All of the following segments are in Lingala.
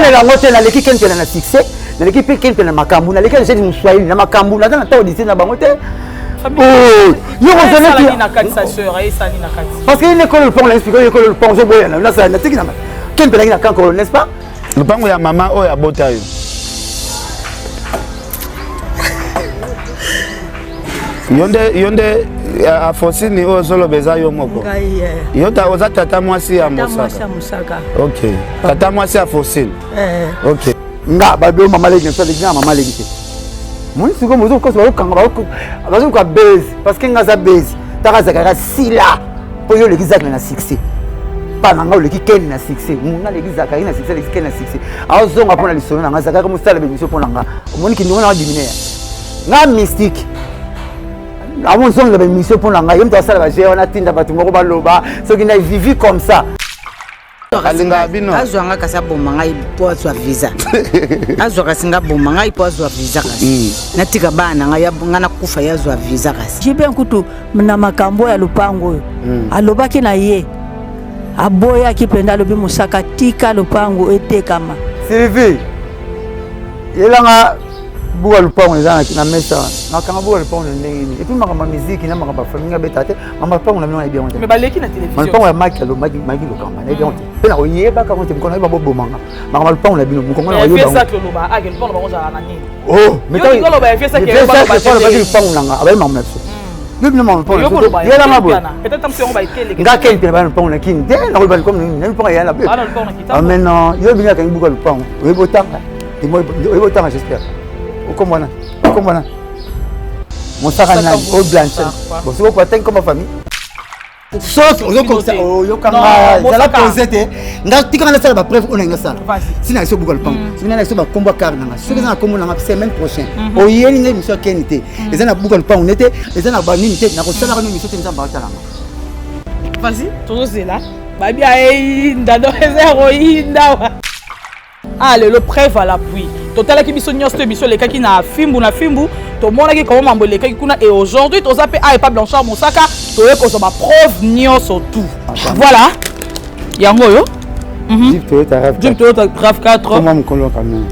comprendre la moitié na l'équipe qui a succès, na l'équipe qui a makambu, na l'équipe qui a na makambu, na dans ta lycée na bangote. Oh, yo reconnaît parce qu'il est école le pont, l'expliquer école le pont, je vois là ça na tiki na. Qui peut na quand n'est-ce pas? Le pont ya maman o ya bota yo. Yonde a Fosini o solo beza yo moko. Yota oza tata mwasi ya Mosaka. OK. Tata mwasi ya Fosini. OK. Nga babio mama legi ça legi mama legi. Moi siko mozo ko so kanga ba ko ka base parce que nga za base. Taka zakara sila. Po yo legi zakana na succès. Pa nanga legi ken na succès. Nga legi zakari na succès legi ken na succès. Azonga pona lisolo nga zakara mo sala bemission pona nga. Omoni ki ndona diminuer. Nga mystique. Avant son la mission pour l'anga, il me doit ça la gérer, on a tinda batumoko baloba, ceux qui n'ont vécu comme ça. Alinga bino. Azwanga kasa bomanga ipo azwa visa. Azwa kasinga bomanga ipo azwa visa kasi. Natika bana ngana kufa yazwa visa kasi. Jibe nkutu na makambo ya lupango. Alobaki na ye. Aboya kipenda lobi Mosaka tika lupango etekama. Sylvie. Yelanga buwa lupango ezana na mesa. Nakanga buwa lupango ndenge. Et puis makamba musique na makamba famille betate. Mama lupango na mino na bien. Mais baleki na télévision. Lupango ya Mike lokamba na bien. Pena oyeba ka konte mkono ba bomanga. Makamba lupango na bino mkongo na oyeba. Fait ça que loba a quel point bango za na nini. Oh, mais quand il loba fait ça que ba lupango nanga abai mamna so. Bibi mama lupango. Yela mabo. Peut-être tam si on va ételer. Nga ken pe ba lupango na kin. De na ko ba comme ni lupango ya na. Ah lupango na kita. Ah maintenant, yo bina ka buka lupango. Oyebo tanga. Oyebo tanga j'espère. Comment on Mosaka na au blanche. Bon, c'est pas tant comme famille. Sauf au comme ça, yo kanga, ça la posé té. Nga tika na sala ba preuve on nga sala. Sina so bugol pam. Sina na so ba combat car nga. Ce que na comme na semaine prochaine. O yeli nga mission kenité. Les na bugol pam on était, les na ba nini té na ko sala ka mission té nzamba tala. Vas-y, tout c'est là. Ba bia e ndado zéro indawa. Ah, le preuve à l'appui. Total qui biso nyos te biso les kaki na fimbu to mona ki comment mambo les kaki kuna et aujourd'hui to zape a pas Blanchard Mosaka to e ko so ba preuve nyos tout. Voilà. Yango yo. Jeep Toyota RAV4. Comment me colon quand même.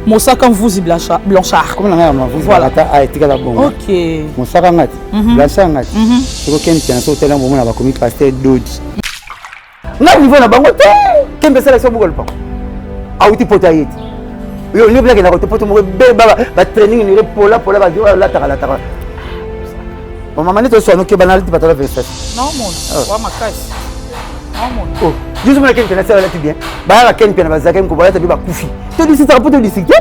Mosaka vous Blanchard. Comment na ma vous voilà ta a etika la bon. OK. Mosaka ngati. Blanchard ngati. To ken tena so tela mo na ba komi pasteur Dodi. Na niveau na bango te. Kembe sala so bugol pa. Auti potayeti. Yo ni blague na ko poto mo be ba training ni pola ba dio la taka. Bon maman to so no ke banal ti patala vesta. Non mon. Wa makasi. Non mon. Oh, juste moi ken tena sala ti bien. Ba la ken pena ba zakem ko ba ta bi ba kufi. To disi ta poto disi ke.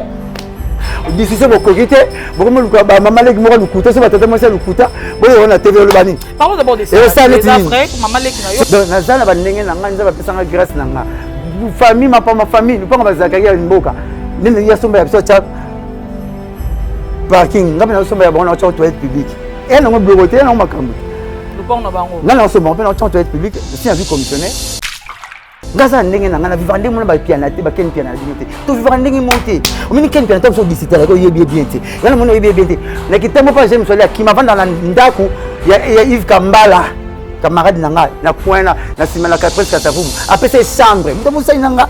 Disi se bo kokite, bo ko mo ba maman leki mo ko lukuta so ba tata mo se lukuta. Bo yo na TV lo bani. Parlons d'abord de ça. Les après maman leki na yo. Donc na zana ba ndenge na ngani za ba pesa nga grâce na nga. Famille ma famille, nous pas ba zakaya mboka. Nene ya somba ya biso cha parking ngabe na somba ya bona cha toilette publique et na ngo blocoté na makambo le pont na bango na somba pe na cha toilette publique si avis commissionnaire ngaza ndenge na ngana vivre ndenge mona ba piana te ba ken piana limité to vivre ndenge monté o mini ken piana to so disiter ko yebi bien te yana mona yebi bien te na kitamo pa j'aime soler qui m'avant dans la ndaku ya Yves Kambala camarade nanga na point na sima na 4 après c'est chambre mto ça nanga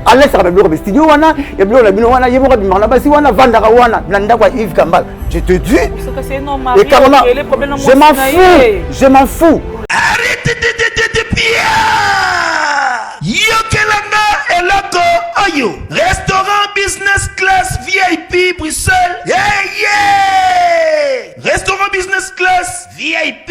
Alex a bien studio wana ya bien la bino wana yebo ka bimana basi wana vandaka wana blanda kwa Yves Kambala je te dis c'est normal les problèmes je m'en fous arrête de Pierre yokelanga eloko oyo restaurant business class VIP Bruxelles restaurant business class VIP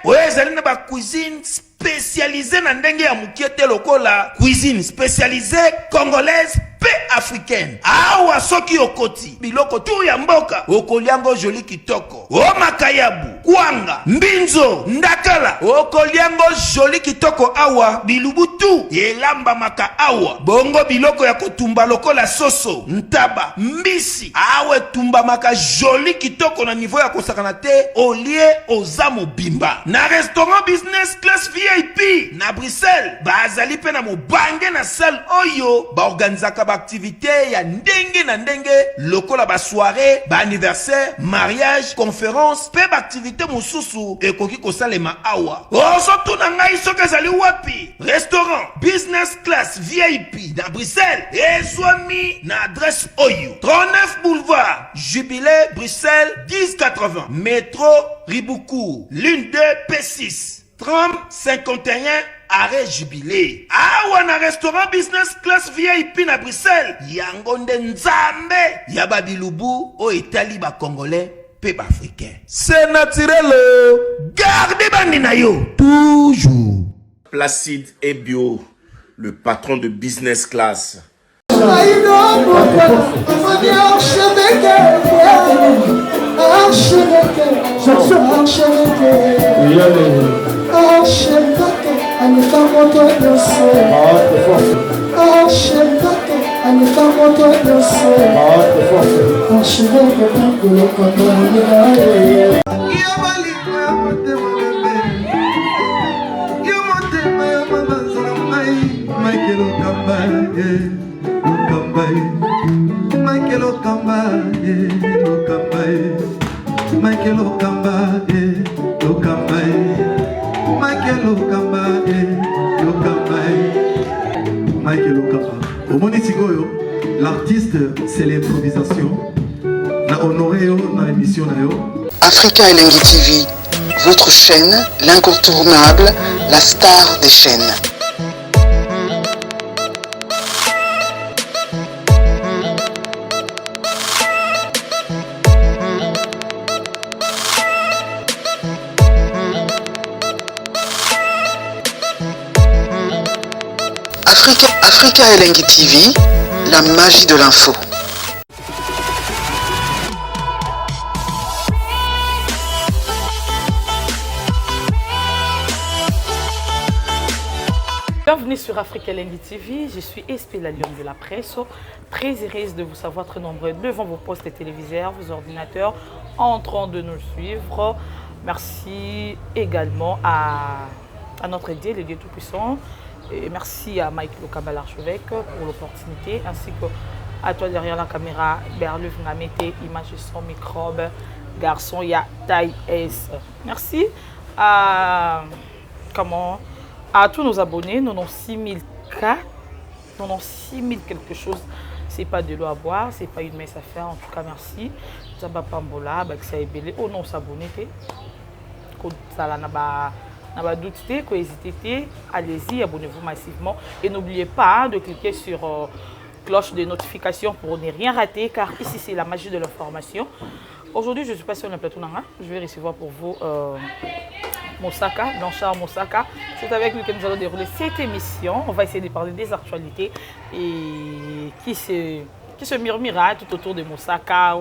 ouais zali na ba cuisine spécialisée na ndenge ya mukiete lokola cuisine spécialisée congolaise pe africaine awa soki okoti biloko tu ya mboka okoliango joli kitoko o makayabu kwanga mbinzo ndakala okoliango joli kitoko awa bilubutu elamba maka awa bongo biloko ya kotumba lokola soso ntaba mbisi awe tumba maka joli kitoko na niveau ya kosakana te olie ozamo bimba na restaurant business class VIP na Bruxelles bazali pe na mobange na salle oyo ba organizaka activité ya ndenge na ndenge lokola ba soirée, ba anniversaire, mariage, conférence, pe ba activité mosusu ekoki kosalema awa. Osoto na ngai soki ezali wapi? Restaurant business class VIP na Bruxelles ezwami na adresse oyo 39 boulevard Jubilé Bruxelles 1080 métro Riboucourt l'une 2 P6 30 51 arrêt Jubilé. Awa na restaurant business class VIP na Bruxelles yango nde nzambe ya babilubu o etali ba congolais pe ba africain. C'est naturel. Gardez bandi na yo toujours. Placide et Bio, le patron de business class. L'artiste, c'est l'improvisation. Na honoré dans l'émission. Africa Elengi TV, votre chaîne, l'incontournable, la star des chaînes. Africa Elengi TV, la magie de l'info. Bienvenue sur Africa Elengi TV, je suis Espé la Lionne de la presse, très heureuse de vous savoir très nombreux devant vos postes téléviseurs, vos ordinateurs, en train de nous suivre. Merci également à notre Dieu, le Dieu Tout-Puissant. Et merci à Mike Lokaba l'archevêque pour l'opportunité, ainsi qu'à toi derrière la caméra, Berluf Ngamete, image sans microbe, garçon, il y a taille S. Merci à tous nos abonnés, nous avons 6000 cas, nous avons 6000 quelque chose. C'est pas de l'eau à boire, c'est pas une messe à faire, en tout cas merci. Zaba Pambola, Baksa Ebele, oh non, s'abonner, allez-y, abonnez-vous massivement et n'oubliez pas de cliquer sur cloche de notification pour ne rien rater, car ici c'est la magie de l'information. Aujourd'hui je suis pas sur le plateau Nanga, je vais recevoir pour vous Moussaka, Blanchard Moussaka. C'est avec lui que nous allons dérouler cette émission. On va essayer de parler des actualités et qui se murmura tout autour de Moussaka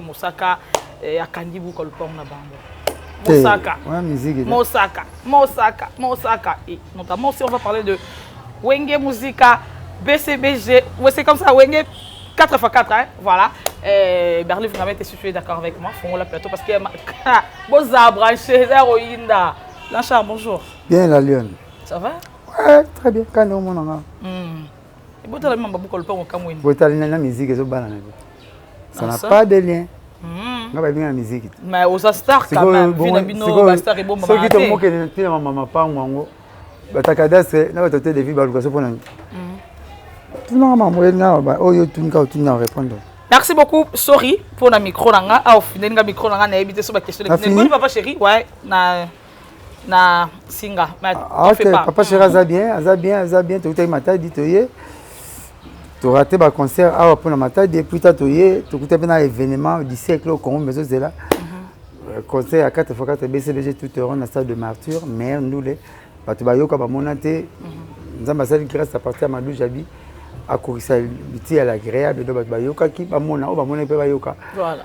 et à Kandibou Kolpong Nabambo. Moussaka, Moussaka. Et notamment si on va parler de Wenge Musica, BCBG, c'est comme ça, Wenge 4x4, hein, voilà. Berlin, vous avez situé d'accord avec moi, font le plateau parce que vous avez branché, Héroïna. Lanchard, bonjour. Bien la Lionne. Ça va? Ouais, très bien. Quand on a et vous avez beaucoup de temps au Cameroun. Vous avez la musique, ça n'a pas de lien. On va bien la musique. Mais aux stars quand même, finalement, star et bon maman. Ce qui te moque de la maman pas moi. Batakada c'est là tu des vies baluka pour nous. Tout le monde m'a dit oh yo tu n'as répondre. Merci beaucoup. Sorry pour la micro nanga. Au final nga micro nanga na éviter sur la question. Ne papa chéri, ouais na singa. OK, papa chéri a bien, tu as matin dit tu raté le concert pour la matin et puis tu as un événement du siècle au Congo, mais c'est là. Concert à 4x4 BCBG tout au long de la salle de Martyr, mais nous les Batubayoka Bamonate, nous avons passé grâce à partir de Madou Jabi à Kourissa à l'agréable de Batubayoka qui Bamona, Bamona Bayoka.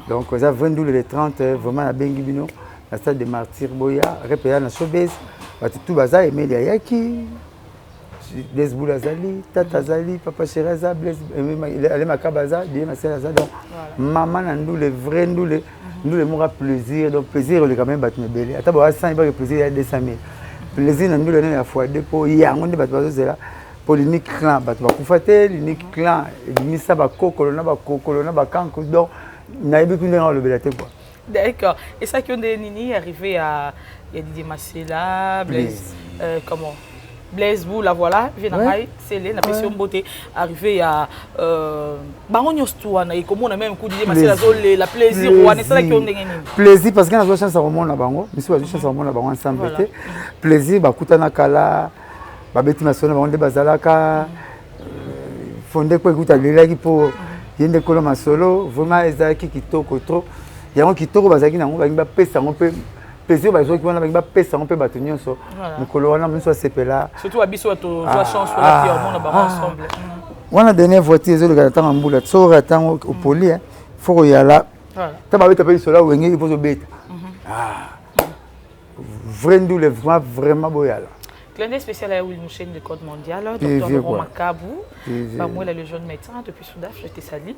Donc, ça 22 le 30, vraiment à Bengibino, la salle de Martyr Boya, répété dans Showbiz, tout Baza et Melia Yaki. Desboul Azali, Tata Azali, Papa Cheraza, Allez Makabaza, Dieu Masselaza. Donc, maman, nous les vrais, nous les mourra plaisir. Donc, plaisir, on est quand même battu belle. Attends, 100 il va plaisir, il y a 200 000. Plaisir, nous les la fois de pour y a un monde de battu là. pour l'unique clan bato bakufate l'unique clan ebimisa bakokolo na bakokolo na bakanko donc nayebi ku ndenge olobela te quoi. D'accord. Et ça qui on est nini arrivé à il y a Didier Massela, Blaise comment Blaise Bou la voilà, vient ouais. C'est la pression beauté arrivé à Baron Yostouana et comme on a même coup Didier Massela la plaisir ou c'est ça qui on est nini. Plaisir parce que na zo chance à remonter na bango, monsieur va chance à remonter na bango ensemble té. Plaisir bakutana kala babeti masona bango de bazalaka fondé quoi écoute alelaki pour yende kolo masolo vraiment ezaki kitoko trop. Yango kitoko bazaki nango ba pesa ngo pe plaisir bazo ki wana ba pesa ngo pe bato nyonso mukolo wana muso sepela surtout abiso to joie chance la ti on ba ensemble wana dernière voiture zo le gata ngambula so ratango au poli faut y aller ta ba beta pe sola wenge il faut se beta vraiment boyala. Clin spécial à une chaîne de code mondial, docteur Laurent Makabou, moi le jeune médecin depuis Soudaf, je te salue.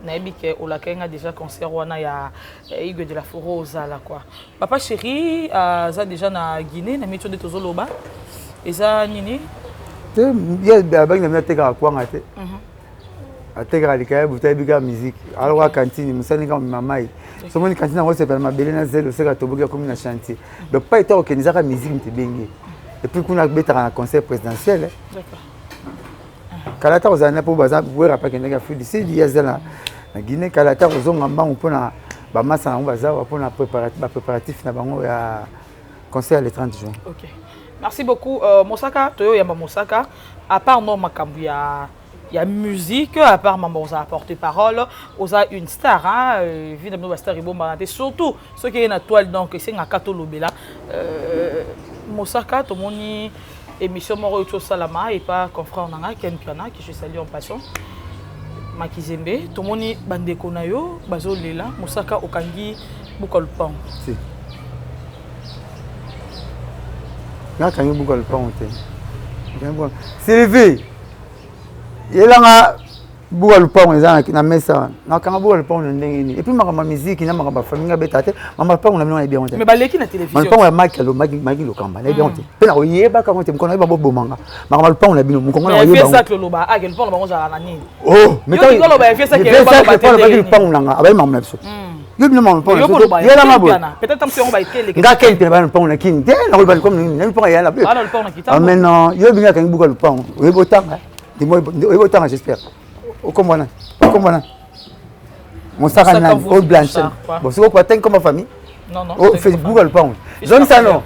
Naïbi que Olakenga a déjà concert wana ya Igwe de la Foro Ozala quoi. Papa chéri a déjà na Guinée, na méthode de Tozoloba. Eza nini? Il y a ba na teka kwa ngate. Ateka likaya butayi bika musique. Alors à cantine, musani ka mamai. Somo ni cantine ngo sepela mabele na zelo seka toboka comme na chantier. Donc pas été organisé la musique mtebenge. Et puis qu'on a un conseil présidentiel. D'accord. Kalata aux années pour baza pour rappeler qu'il y a fait d'ici il y a la Guinée kalata aux hommes en pour na ba massa on baza pour na préparatif na bango ya conseil le 30 juin. OK. Merci beaucoup Mosaka Toyo Yamba Mosaka à part non makambu ya musique à part maman on a apporté parole on a une star hein évidemment la star ibomba surtout ceux qui est na toile donc c'est nga katolobela Mosaka, tout le monde émission Moro Salama et pas confrère Nanga, Ken Piana, qui je salue en passant. Makizembe, tout le monde bandeko na yo, bazo lela, Mosaka Okangi, Bukolpan. Si. Nga kangi Bukolpan te. Sylvie, yelanga Bukolpan eza na mesa. Na kanga Bukolpan ndenge ni. Et puis ma musique na ma famille nga betate, mama pa on a mis bien. Mais baleki na télévision. Ma pa on maki lo kamba, na bien. Pe na oyeba ka konte mkono ba bomanga. Ma pa on a bino mkongo na oyeba. Mais ça que lo ba, ah quel point ba za na nini. Oh, mais toi lo ba fait ça que ba ba te. Pa on nga, abai mamna biso. Yo bino mamna pa. Yela mabo. Peut-être tam si on ba ikele. Nga ken pe ba pa on na kin. De na ba comme ni pa ya la. Ah non le pa on kita. Ah maintenant, yo binga kan buka le pa. Oyebo tanga. Dis-moi oyebo tanga j'espère. Comment mon sac à eau blanche. Bon, c'est quoi t'es comme ma famille? Non non. Oh, Facebook le pont. Zone ça non.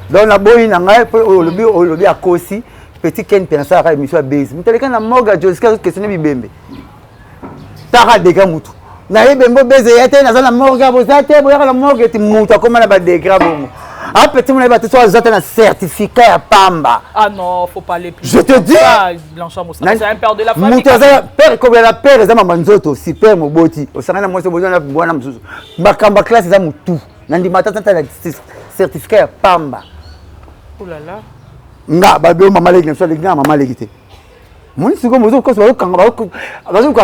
Dans la boîte n'anga au lobby à Kosi petit Ken pensa à émission base. Mais quelqu'un na morga jusqu'à questionner bibembe. Tara dega mutu. Na yebembo base yate na zana morga bozate boya la morga ti mutu comme na ba dega bongo. Ah petit mon ba te soit zate na certificat ya pamba. Ah non, faut pas aller plus. Je te dis Blanchard Moussa, c'est un père de la famille. Mutaza père comme la père za mamanzoto super moboti. Osanga moi so bozana bwana mzuzu. Bakamba classe za mutu. Nandi matata na certificat ya pamba. Oh là là. Nga babio mama legi na so legi na mama legi te. Moni siko mozo ko so kanga ba ko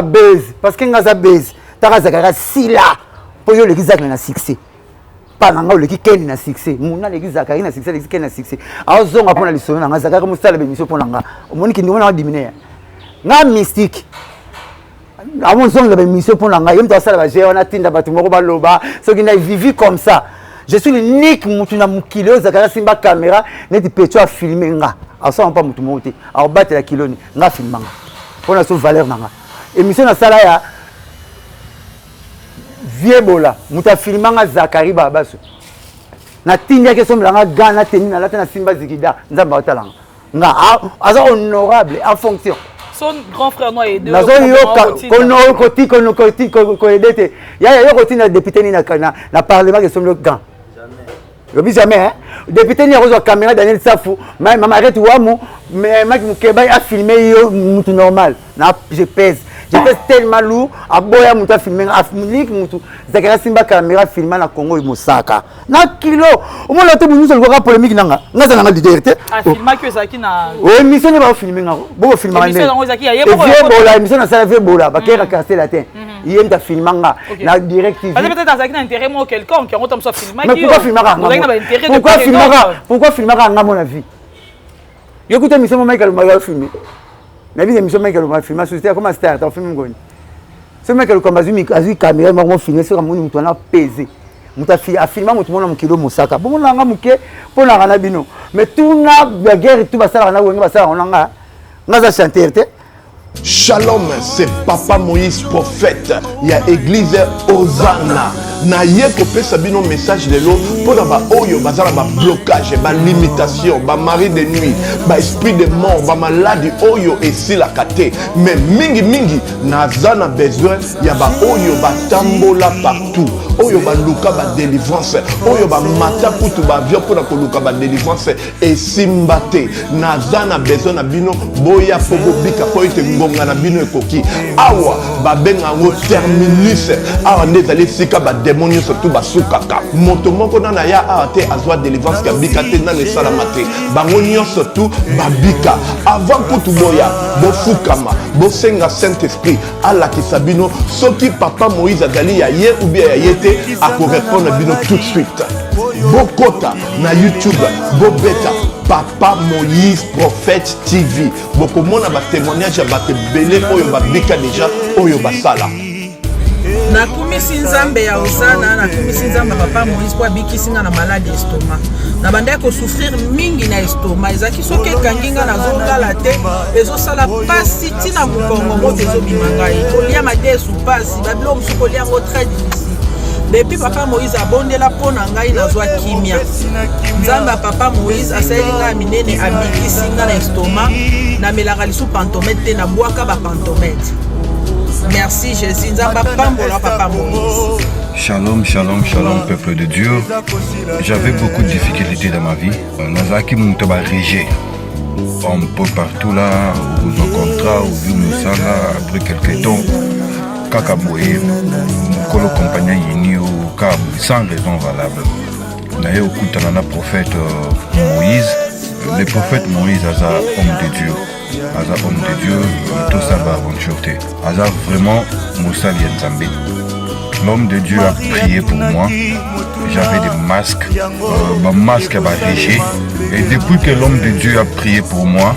base parce que nga za base. Taka zakara sila. Po yo legi zakana na succès. Pananga oleki Ken na succès muna leki Zakari na succès leki Ken na succès azonga pona lisolo na Zakari musala bemission pona nga omoni ki ndimona diminer nga mystique amon zonga bemission pona nga yemta sala ba jeona tinda batu moko baloba soki na vivi comme ça je suis l'unique mutu na mukilo Zakari simba caméra neti pecho a filmer nga aso pas mutu moti a battre la kiloni nga filmanga pona so valeur nanga émission na sala ya Viebola, muta filmanga Zakari babasu. Na tindia ke somblanga gana teni na lata na Simba Zikida, nzamba otalanga. Nga aza honorable en fonction. Son grand frère noir et deux. Nazo yo kono edete. Ya yo koti na député ni na parlement ke somlo gan. Jamais. Jamais hein. Député ni rezo caméra Daniel Safou, mama arrête wamu, mais maki mukeba a filmé yo mutu normal. Na je pèse. Je fais tellement lourd, à boya muta filmer, à filmer mutu. Zakara simba caméra filmer na Congo Mosaka. Na kilo. Au moins là tout nous le voir polémique nanga. Nga za nanga leader. Ah filmer que ça qui na. Oh émission ne va filmer nga. Bo filmer nga. Émission na Zaki ya. Bola émission na ça fait bola. Ba kera casser la tête. Il ta filmer nga. Na direct TV. Peut-être Zaki na intérêt moi quelqu'un qui on tombe sur filmer. Mais pourquoi filmer nga? Pourquoi filmer nga? Pourquoi filmer nga mon avis? Écoutez, émission Michael m'a filmé. La vie d'émission Michael m'a filmé. Société comment star, t'as filmé ngoni. Ce Michael comme azui caméra m'a filmé sur mon mutu na pesé. Muta a filmé mutu mona mukilo musaka. Bon na nga muke pour na kana bino. Mais tout na guerre tout basala na wenga basala onanga. Ngaza chanter te. Shalom, c'est Papa Moïse prophète. Il y a église Hosanna. Na ye kopé sabino message de l'eau pour ba oyo bazala ba blocage, ba limitation, ba mari de nuit, ba esprit de mort, ba maladie oyo et si la kate. Mais mingi nazana besoin ya ba oyo ba tambola partout. Oyo ba luka ba délivrance, oyo ba mata putu ba avion pour ko luka ba délivrance et simbate. Nazana besoin na bino boya pogo bika ko ite ngonga na bino ekoki. Awa ba benga ngo terminus. Awa ndezali sika ba démonios surtout basukaka moto moko na ya ate azwa délivrance ka bika te na le salamate bangonio surtout babika avant kutu boya bofukama bosenga Saint Esprit ala kisabino soki Papa Moïse azali ya ye ou bien ya yete a ko répondre bino tout de suite bokota na YouTube bobeta Papa Moïse prophète TV bokomona ba témoignage ba belé oyo babika déjà oyo basala. Nakumisi nzambe ya Hosanna, nakumisi nzambe Papa Moïse kwa bikisinga na malade estomac. Na banda ko souffrir mingi na estomac. Ezaki soki kanginga na zongala te, ezosala pasi tina mukongo moto ezobimanga ye. Kolia madesu pasi, babilo musuko lia ngo très difficile. Depuis Papa Moïse abondela pona ngai nazwa kimia. Nzamba Papa Moïse asayelinga minene abikisinga na estomac, na melaka lisu pantomètre na boaka ba pantomètre. Merci Jésus, Papa Moïse. Shalom, shalom, shalom, peuple de Dieu. J'avais beaucoup de difficultés dans ma vie. Nazaki Moutaba Régé. Un peu partout là, où on contrat, où on là, après quelques temps, Kakaboué, Mokolo compagnie Yini au Cabo, sans raison valable. D'ailleurs, au coup de prophète Moïse, le prophète Moïse, est un homme de Dieu. Aza homme de Dieu, tout ça va aventure. Aza vraiment Moussa Lienzambe. L'homme de Dieu a prié pour moi. J'avais des masques, ma masque a régé. Et depuis que l'homme de Dieu a prié pour moi,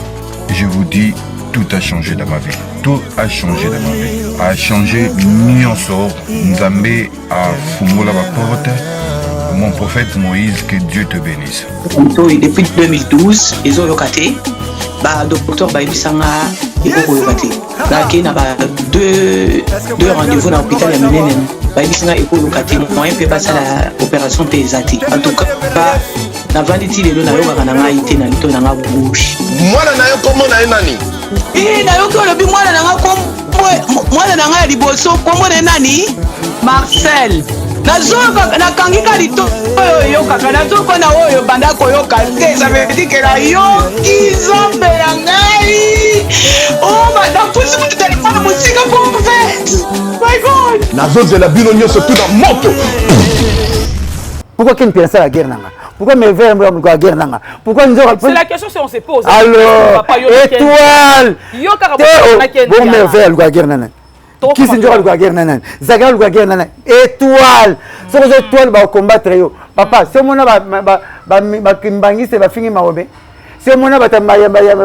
je vous dis, tout a changé dans ma vie. Tout a changé dans ma vie. A changé Nyonso. Nzambe a fumola ma porte. Mon prophète Moïse, que Dieu te bénisse. Depuis 2012, ils ont locaté. Bah, docteur Baïbisanga, il faut locater. Là, il y a deux rendez-vous dans l'hôpital. Baïbisanga, il faut locater. Moi, je peux passer à l'opération PSAT. En tout cas, na vanditi lelo na yoka na ngai te na lito na nga bouche. Mwana na yo komo na nani? Na yo ko lobi mwana na nga komo mwana na nga liboso komo na nani? Marcel. Nazoka nakangika lito oyo yoka nazoka na oyo banda ko yoka te ça veut dire que la yoki zombe ya ngai. Oh madame pusi mutu téléphone musika prophète. My God. Nazozela bino nyonso tout dans moto. Pourquoi Ken Piansa la guerre nanga? Pourquoi mes verres me la guerre nanga? Pourquoi nous avons... C'est la question si on se pose. Alors, étoile! Bon, mes verres la guerre nanga. Qui s'est dit la guerre nanga? Zagal la guerre nanga. Étoile! Si vous êtes étoile, va combattre yo. Papa, si on a kimbangi c'est va finir marobe. Si on a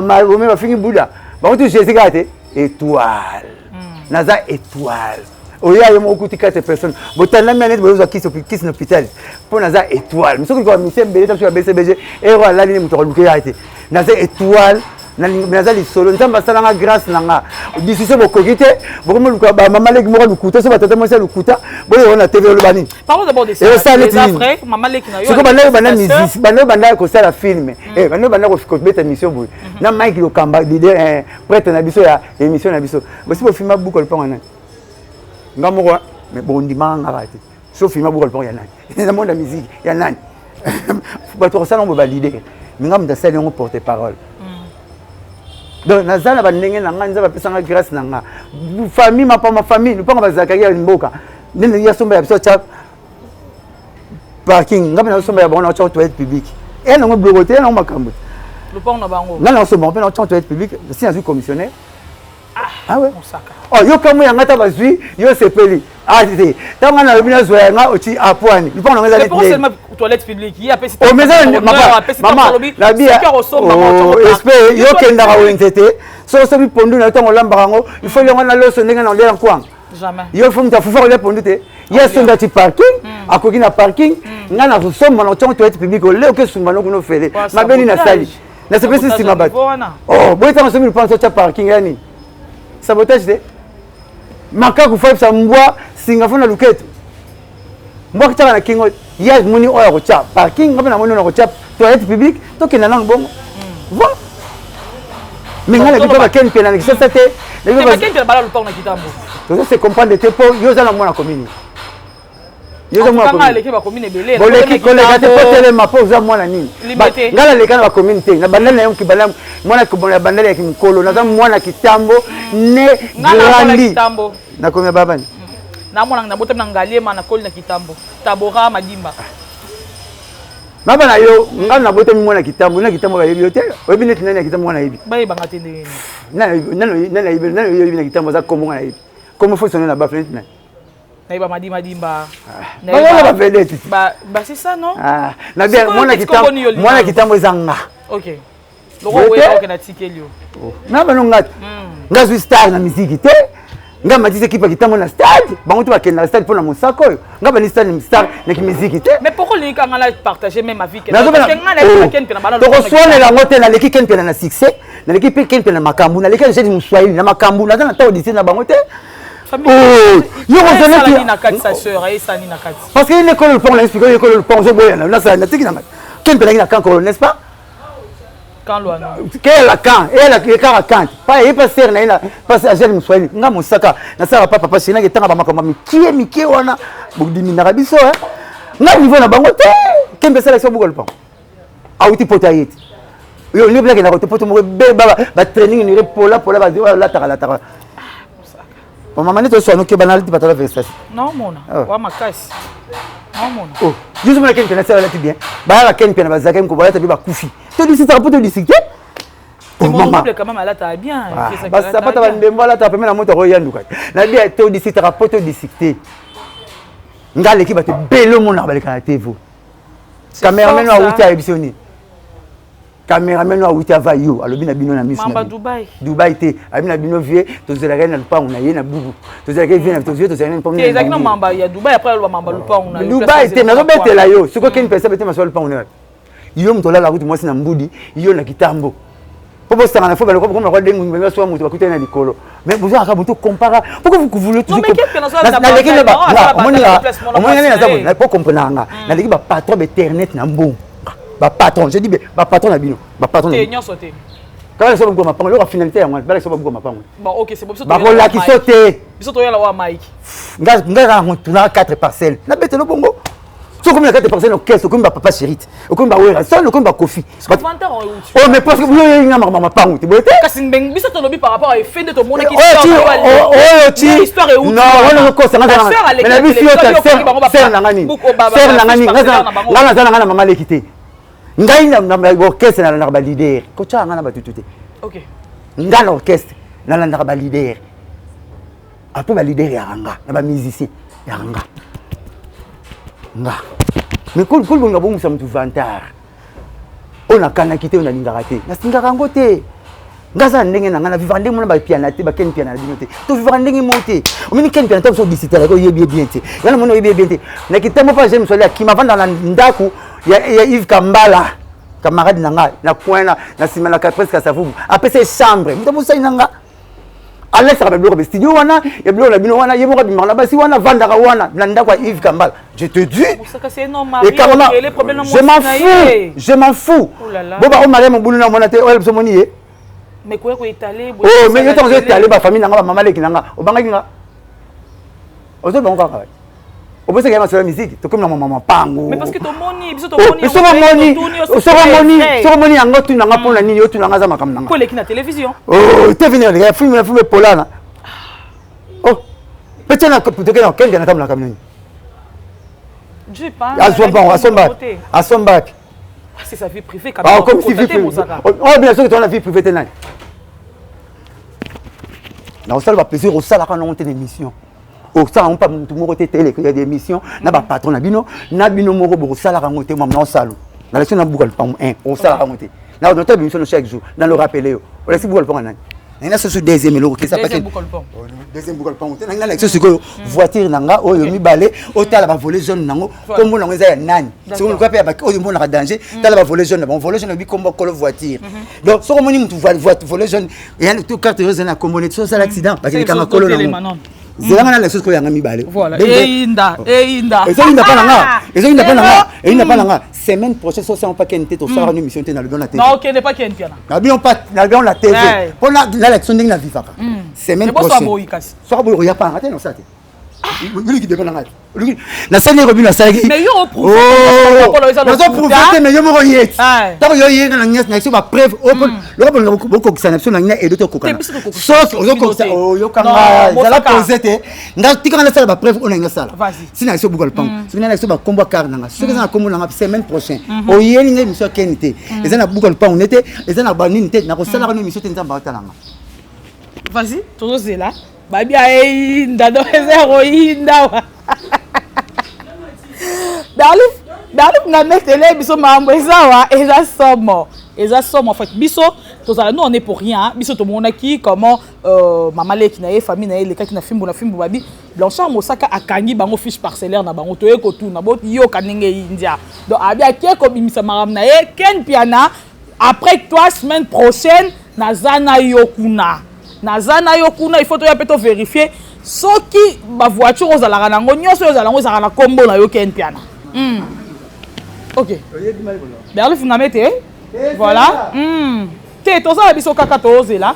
marobe va finir Bouddha. Va on touche Jésus gâté. Étoile. Naza étoile. Oya yo mokuti 4 personnes. Botana mianet bozo kisi na hôpital. Pour naza étoile. Monsieur ko monsieur belé sur BCBG et voilà ni muto luke yaite. Naza étoile. Naza li solo nzamba sala grâce nanga. Discussion bokokite, bokomo luka ba mama leki moko lukuta so batata mo sa lukuta. Boyo on a TV le bani. Parlons d'abord de ça. Les après mama leki na yo. Siko bana bana musique, bana ko sala film. Bana ko beta émission boy. Na Mike lo kamba leader prêtre na biso ya émission na biso. Bosi bo filma buko le pangana. Ngamoko mais bon ndimanga ngati so filma beaucoup le pont ya nani na monde la musique ya nani ba to ça non ba leader ngam da sala ngo porte parole donc nazana ba ndenge na ngani za ba pesanga grâce nanga famille ma famille pas ba zakaria mboka ndene ya somba ya biso cha parking ngam na somba ya bona cha toilette publique et na ngo blocoté na makambo le pont na bango na somba pe na cha toilette publique si un commissionnaire. Ah ouais. Oh, yo comme yangata bazui, yo sepeli. Ah, c'est. Tant on a le bien zoé nga oti apwani. Il pas on a seulement toilette publique. Il y a oh mais ça maman la bien oh espère yo kenda ka ONTT so so bi pondu na tango lamba rango il faut yonga na loso ndenge na ndela kwang jamais yo faut mta fufa le pondu te yes sonda ti parking akoki na parking nga na somba na tango toilette publique le ke sumba no kuno fele mabeni na sali na sepesi si mabat oh boy tango so mi pense cha parking yani sabotage de maka ku fa sa mbwa singa fona luketo mbwa kitaka na kingo ya muni oya ko cha parking ngaba na moni na ko cha toilette publique to kina na bongo voilà mais ngala ki ba ken pena ni sasa te mais ba ken pena bala lu na kitambo to c'est comprendre de tepo yo za na mona commune yo za mona commune ba commune belé bo leki ko leka te potele ma po za mona nini ngala leka na ba commune te na bandana yo kibala mona ko bona bandana ya kimkolo na za mona kitambo ne grandi na komia baba ni na mona na botem na ngaliema na kol na kitambo tabora madimba maba na yo ngam na botem mona kitambo na kitambo ba yebi hotel oyebi net nani kitambo na yebi ba yeba ngati ndenge nana yebi na kitambo za komo na yebi komo faut sonner na ba fenêtre na yeba madimba dimba na yeba ba fenêtre ba c'est ça non ah na bien mona kitambo zanga OK loko wewe ok na tikelio na ba no ngati ngazwi star na musique te nga matise kipa kitambo na stade bango to bakenda na stade pona mosako oyo nga ba ni stade ni star na ki musique te mais pourquoi les kanga la partager même ma vie que nga la ken pena bala to sone la ngote na leki ken pena na succès na leki ken pena makambu na leki jeudi muswahili na makambu na ta odisi na bango te oh yo kozana na kati sa sœur et ça ni na kati parce que une école le pont la expliquer école le pont zo boya na ça na tiki na ken pena na kanko n'est-ce pas quand loin quelle la quand et la quand pas et pas ser na ina pas agent muswahili nga musaka na sala papa sina ketanga ba makoma mikie wana bugdimi na biso nga niveau na bango te kembe sala so bugol pon auti potayet yo ni blague na ko poto mo be ba training ni repola ba la taka o mama ni to so no ke banal ti patala vestas non mona wa makasi non mona oh juste moi ken sala la ti bien ba la ken pena ba zakem ko ba ta bi ba kufi to disi ta poto disi ke c'est mon double quand même là ta bien ba sa pata ba ndembo la ta pemela moto ko yanduka na bien to disi ta poto disi ngale ki ba te belo mona ba le kana tevo cameraman wa uti ebisioni cameraman wa uti avayo alobi na bino na miss mamba Dubai te abi na bino vie to zelaka na lupango na ye na bubu to zelaka vie na to vie to zelaka na et exactement mamba ya Dubai après le mamba lupango na Dubai te na betela yo siko ken pesa bete maswa lupango na yo mtola la kuti mwasi na mbudi yo na kitambo popo sanga na fo ba ko comme ko dengu ngwe so mutu bakute na likolo mais vous avez mutu compara pourquoi vous voulez toujours na lekele ba omoni na zamu na po comprendre na leki ba patron internet na mbongo ba patron je dis ba patron na bino ba patron te nyoso te quand ça va ma pango la finalité ya moi ba ça va ma pango bon OK c'est bon biso ba ko la ki sauter biso to yala wa Mike nga tuna 4 parcelles na bete no bongo so comme la 4 parcelles au caisse comme ba papa chérite comme ba wera so comme ba kofi oh mais parce que vous avez nga ma pango te bote kasi mbeng biso to lobi par rapport à effet de ton monde qui histoire est où non on ko ça nga mais la vie ser na ngani nga na mama lekité ngai na orchestre na ba leader ko cha nga na batutu te OK nga na orchestre na ba leader après ba leader ya nga na ba musicien ya nga mais kul bonga bomu sa mtu vantar ona kana kite ona lingaka te na singaka ngo te ngaza ndenge na ngana vivande mona ba piano te ba ken piano na dinote to vivande ndenge monte omini ken piano to so disiter ko yebi bien te yana mona yebi bien te na kitamo pa j'aime solia ki mavanda na ndaku ya Yves Kambala camarade nanga na coin na simana ka presque sa vubu après c'est chambre muto musa inanga Alex a bloqué le studio wana ya bloqué la bino wana yebo ka bimala basi wana vanda ka wana na ndako ya Yves Kambala je te dis et carrément je m'en fous bon ba o marié mon boulou na mona te o elso moni e mais quoi ko étaler oh mais yo to étaler ba famille nanga ba mama leki nanga o banga kinga o zo bango ka o peut se gagner sur la musique to comme na mama pango mais parce que to moni biso to moni so moni anga tu nanga pona nini yo tu nanga za makam nanga ko leki na télévision oh te venir les film polana oh peut-être na peut-être na ken na kamna kamni je pas asomba c'est sa vie privée quand même comme si vie privée oh bien sûr que tu as la vie privée tenant na on ça va plaisir au sala quand on monte l'émission au ça on pas tout moko télé il y a des émissions na ba patron na bino moko bo sala ka ngote mam na salo na lection na buka le pam 1 au sala ka ngote na on t'a émission chaque jour dans le rappeler yo on laisse buka le pam nani na so deuxième lo que ça pas deuxième buka le pam na lection c'est que voiture nanga oyo mi balé o tala ba voler jaune nango comme on eza ya nani c'est on quoi ba oyo mo na danger tala ba voler jaune ba voler jaune bi comme ko voiture donc so comme ni mutu voler jaune et en tout carte rose na commoner so ça l'accident parce que kama kolo nango zela na lection ko yanga mi balé voilà inda pas nanga semaine prochaine so ça on pas kente to faire une émission dans le don la télé non OK n'est pas kente piana na bien pas na don la télé pour la lection ndenge na vivaka semaine prochaine so boyo ya pas ngate no ça lui qui dépend nanga na scène robina sagi mais yo oh profiter mais yo mo yet ta yo yet na ngnes na ba preuve open lo ko boko kisanapso na ngina edo to kokana so yo ko yo kanga za la posete nda tika na sala ba preuve on na sala sina so bugol pam sina na so ba kombo car nanga so na kombo nanga semaine prochaine o yeli nge mission kenité eza na bugol pam nete eza na ba nini te na ko sala ko mission te nzamba talanga vas-y toujours là babi ainda do zero inda Darlif na metele biso mambo ezawa eza somo en fait biso tozala nous on est pour rien biso to mona ki comment maman leki na famille na leka ki na fimbo babi Blanchard Mosaka akangi bango fiche parcellaire na bango to eko tu na bot yo kanenge india donc abia ke ko bimisa maram na ken piana après 3 semaines prochaines na zana yokuna il faut to ya peto vérifier soki ba voiture ozalaka nango nyonso ozalanga ozalaka na kombo na yo ken piana OK Berlif ngamete voilà te toza biso kaka tozela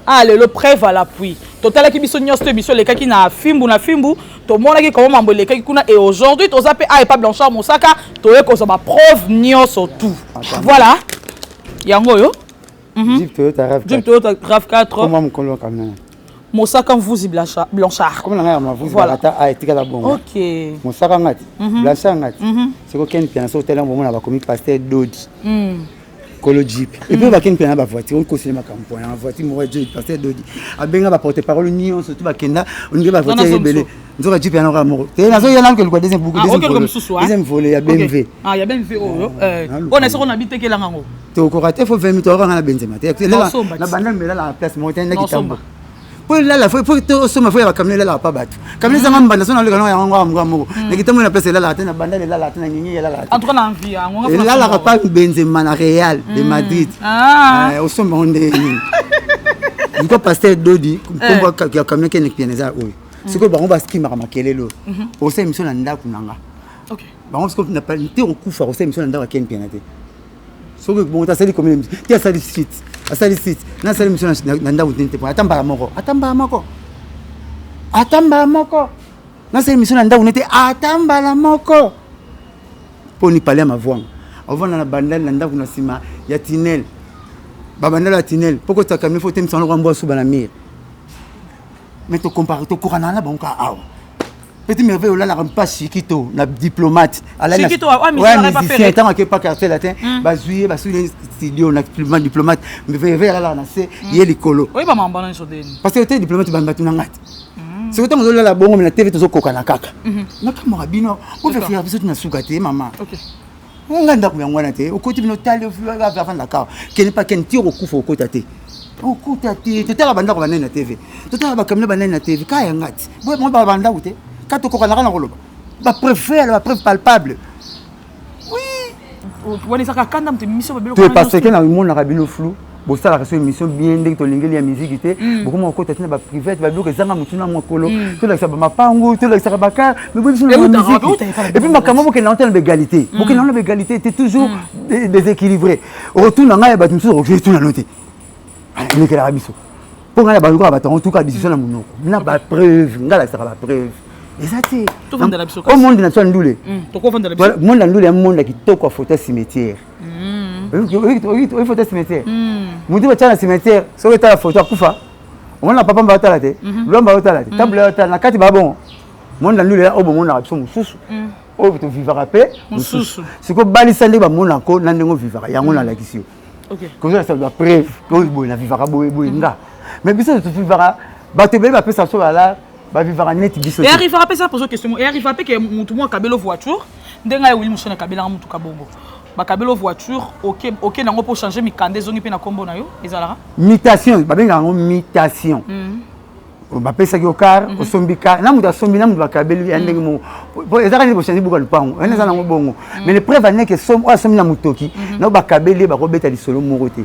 allez le preuve à l'appui total ki biso nyonso biso le kaki na fimbu to mona ki comment mambo le kaki kuna et aujourd'hui toza pe pas Blanchard Mosaka to eko so ba preuve nyonso tout voilà yango yo Jeep Toyota RAV4 comment mon colon kamena Mosaka Mvuzi Blanchard comme na ma Mvuzi barata a etika la bongo OK Mosaka ngati Blanchard ngati c'est ko ken piano so tela moment na ba komi pasteur Dodi Kolo Jeep et puis ba ken piano ba voiture on conseille ma campagne en voiture mo Jeep pasteur Dodi abenga ba porte parole nion surtout ba kenda on ngi ba voiture belé nzoka Jeep yana ka moko te nazo yana ko deuxième volet ya BMW ah ya BMW on est sur on habite ke la ngango to ko raté faut 20 minutes on na Benzema te na banda mela la place montagne na kitambo pour là faut to so ma faut ya kamela la pa batu kamela za ngamba so na le kana ya ngwa na kitambo na place la te na banda la te na nyinyi la en tout cas na envie on la la pa Benzema na Real de Madrid au so monde ni ko pasteur Dodi kombo ka kamela ke nekpieneza oyo siko bango ba ski mara makelelo au sa émission na ndako nanga OK bango siko na pas te okufa au sa émission na ndako ken pianate soko bon ta sali comme ti asali site na sali mission na ndako tente po atamba moko na sali mission na ndako nete atamba la moko poni parler ma voix avant na bandal na ndako na sima ya tunnel babandala tunnel poko ta kamé faut tem sans le rembourser sous la mire mais to compare to corana na banka awa petit merveille là la pas chiquito na diplomate ala na chiquito ouais pas faire tant que pas quartier latin bazuye studio na diplomate merveille là na c'est yé likolo oui ba mamba na sodeni parce que tu diplomate ba batu ngati c'est autant que la bongo na tv to kokana kaka na kamera bino ko faire biso na sukate mama OK nganda ku yangwana te okoti bino tale va faire d'accord que n'est pas qu'un tiro kufa okotate okutati totala banda ko banene na tv totala ba kamela banene na tv ka yangati bo mo ba banda ute ka to kokana kana koloba ba préfère la preuve palpable oui woni saka kanda mtemisho babelo ko parce que na mona kabino flou bo sala ka so émission bien ndenge to lingeli ya musique te beaucoup mo ko tati na ba privé ba bloque zanga mutuna mokolo to la ba mapango to la ba ka mais bo biso na musique et puis makamo ke na antenne d'égalité bo ke na l'égalité était toujours déséquilibré retourne nga ba tumso o tout na noté ni que la biso pour nga ba ko ba en tout cas décision na monoko na ba preuve nga la sera ba preuve et ça c'est au monde national ndule to ko vendre la biso monde ndule monde qui to ko photo cimetière oui photo cimetière mutu ba tana cimetière so que ta photo akufa on na papa mba tala te lomba tala te table tala na kati ba bon monde ndule o bon monde na biso mususu o to vivra pe mususu siko balisa ndeba monde ko na ndengo vivra yango na lakisio OK comme ça doit preuve que bon na vivra boy nga mais biso to vivra bato ebele bapesa so bala bavivaka neti biso et arrivera pas ça poser question et arrivera pas que mutu mo kabelo voiture ndenga Willy Mushana kabela mutu kabongo ba kabelo voiture OK nango pour changer mikande zongi pe na kombo na yo ezalaka mutation babenga ngo mutation bapesa ki okar osombi car na mutu asombi na mutu bakabeli ya ndenge mo ezaka ni boshandi buka lupango ene za nango bongo mais le preuve ane que som asombi na mutoki na bakabeli bakobeta lisolo moko te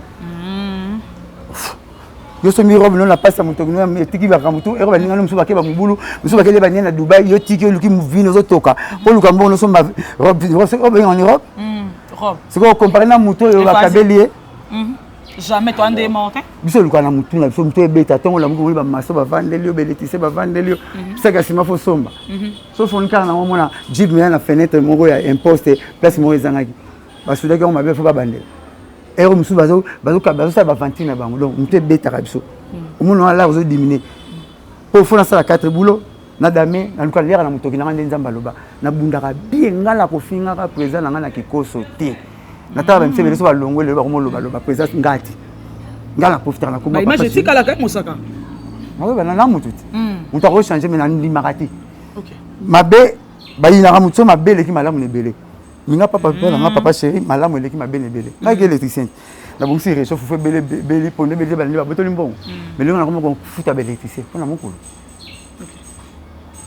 yo sombi robe non la passe mon tourno etiki ba kamutu ero ba ninga musu ba ke ba mubulu musu ba ke le ba na Dubai yo tiki yo luki muvino zo toka po luka mbono so ba robe en Europe robe c'est quoi comparer na mutu yo ba kabeli jamais toi ndé monter biso luka na mutu na biso mutu ebeta tongo la mutu ba maso ba vandeli yo beletise ba vandeli yo saka sima fo somba so fon car na mona jib me na fenêtre moko ya imposte place mo ezangaki ba suda ke on mabe fo ba bandeli ero musu bazo sa ba vantine bango donc mutu beta kabiso omuno ala ozo diminuer po fona sala 4 boulot na dame na luka lera na mutoki na ngande nzamba loba na bundaka bien ngala ko finga ka président na ngana kikoso te na taba msebe so ba longwe le ba ko loba président ngati ngala profiter na ko ba image tikala ka mosaka mawe bana na mutu mutu ko changer mais na ndi makati OK mabe ba yina ka mutu mabe le ki malamu ne bele minga papa na papa chéri malamu eleki mabene bele ka ke électricien na bongsi réchauffe fait bele pone bele ba ba botoli mbongo mais le na ko futa bele électricien pona mukulu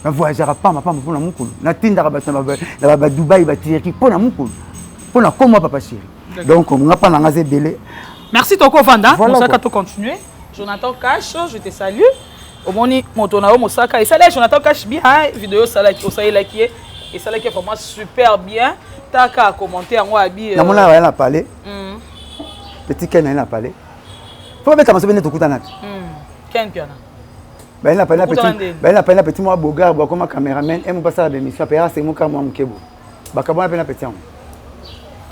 na voyagera pas ma pona mukulu na tinda ba ba Dubai ba Turquie pona mukulu pona comme papa chéri donc on n'a pas na bele. Merci Toko Vanda Mosaka to continuer Jonathan Cash je te salue au moni motonao Mosaka et ça là Jonathan Cash bien vidéo ça là au ça like et ça là qui est vraiment super bien. Taka a commenté en moi abi na mona rien a parlé petit Ken n'a parlé faut mettre commencer venir tout nat Ken piana ben n'a pas petit moi bogar comme caméraman et mon passer la émission après c'est mon car moi mkebo bakabona pena petit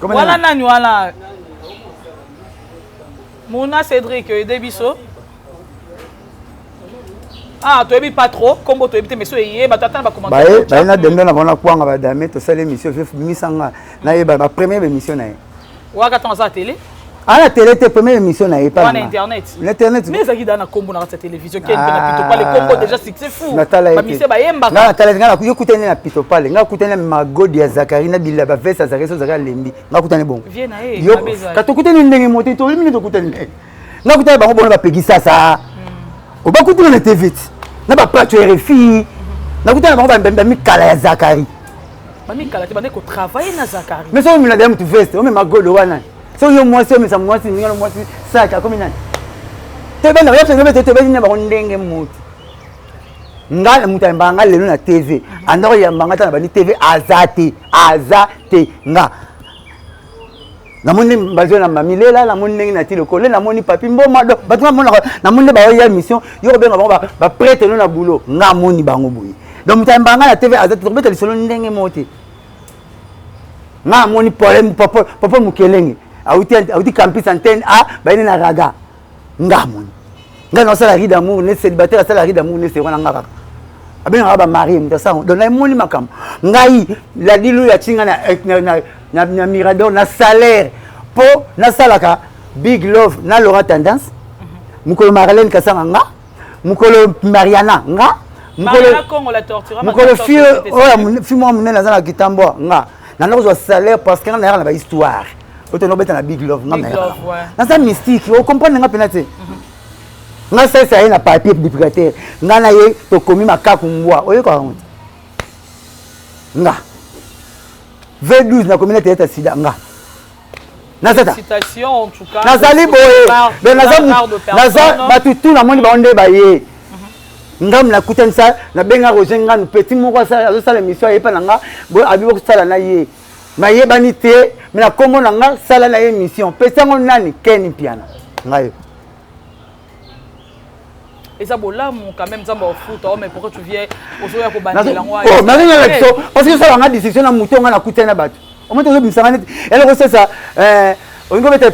comment voilà nani voilà Mona Cédric Debiso ah tu es pas trop comme tu es mais so yé ba tata ba commenter ba na demba na bona kwanga ba dame to sala émission fait misanga na yeba ba première émission na wa ka tanza télé la télé te première émission na pas na internet mais ça qui dans na combo na télévision qui na pito pas les combo déjà c'est fou ba mise ba yemba na tala ngala ku kutene na pito pale nga kutene magodi ya Zakari na bila ba vesa Zakari so Zakari lembi nga kutene bon viens na yo ka to kutene ndenge moté to limine to kutene nga kutene ba bona ba pegisa ça o ba kutene na TV na ba plateau RFI na kutana ba ba mikala ya Zakari ba mikala te bande ko travailler na Zakari mais so mina dem tu veste o me magolo wana so yo moi so me sa moi si ngalo moi si saka comme nani te bana ya te bana ba ndenge mutu ngala mutu mbanga lelo na TV andako ya mbanga ta na ba ni TV azate nga na moni bazo na mamilela na moni ndenge na ti lokole na moni papi mboma do bato mona na moni ba ya mission yo benga ba prêtre no na boulot nga moni bango boyi donc mutambanga na TV azate to beta lisolo ndenge moti nga moni problème papa mukelenge auti campus antenne a ba ni na raga nga moni nga no sala rida d'amour ne célibataire sala rida d'amour ne se wana nga kaka abenga ba marié mutasa donc na moni makam ngai la dilu ya tinga na mirador na salaire po na salaka big love na Laura Tendance mukolo Marlène Kasanga nga mukolo Mariana nga Mariana Congo la torture mukolo fille oya fille moi munene na kitambo nga na noko salaire parce que na ba histoire oto no beta na big love nga na ça mystique o comprendre nga penate nga ça na papier duplicateur nga na ye to komi makaku mbwa oyo ko nga V12 na communauté eta sida nga nazata citation en tout cas nazali boye ben naza batutu na moni ba onde ba ye ngam na kutensa na benga Roger nganu petit moko sa azo sala émission yepa na nga bo abibo sala na ye ma ye bani te mais na kombo na nga sala na ye émission petit ngo nani Ken piana ngayo et ça bolamu quand même ça ba foot mais pourquoi tu viens ozoya ko bandela ngwa oh na nga lekso parce que ça nga décision na muto nga na kutena bato o moto zo bisanga net elle ko ça ongo beta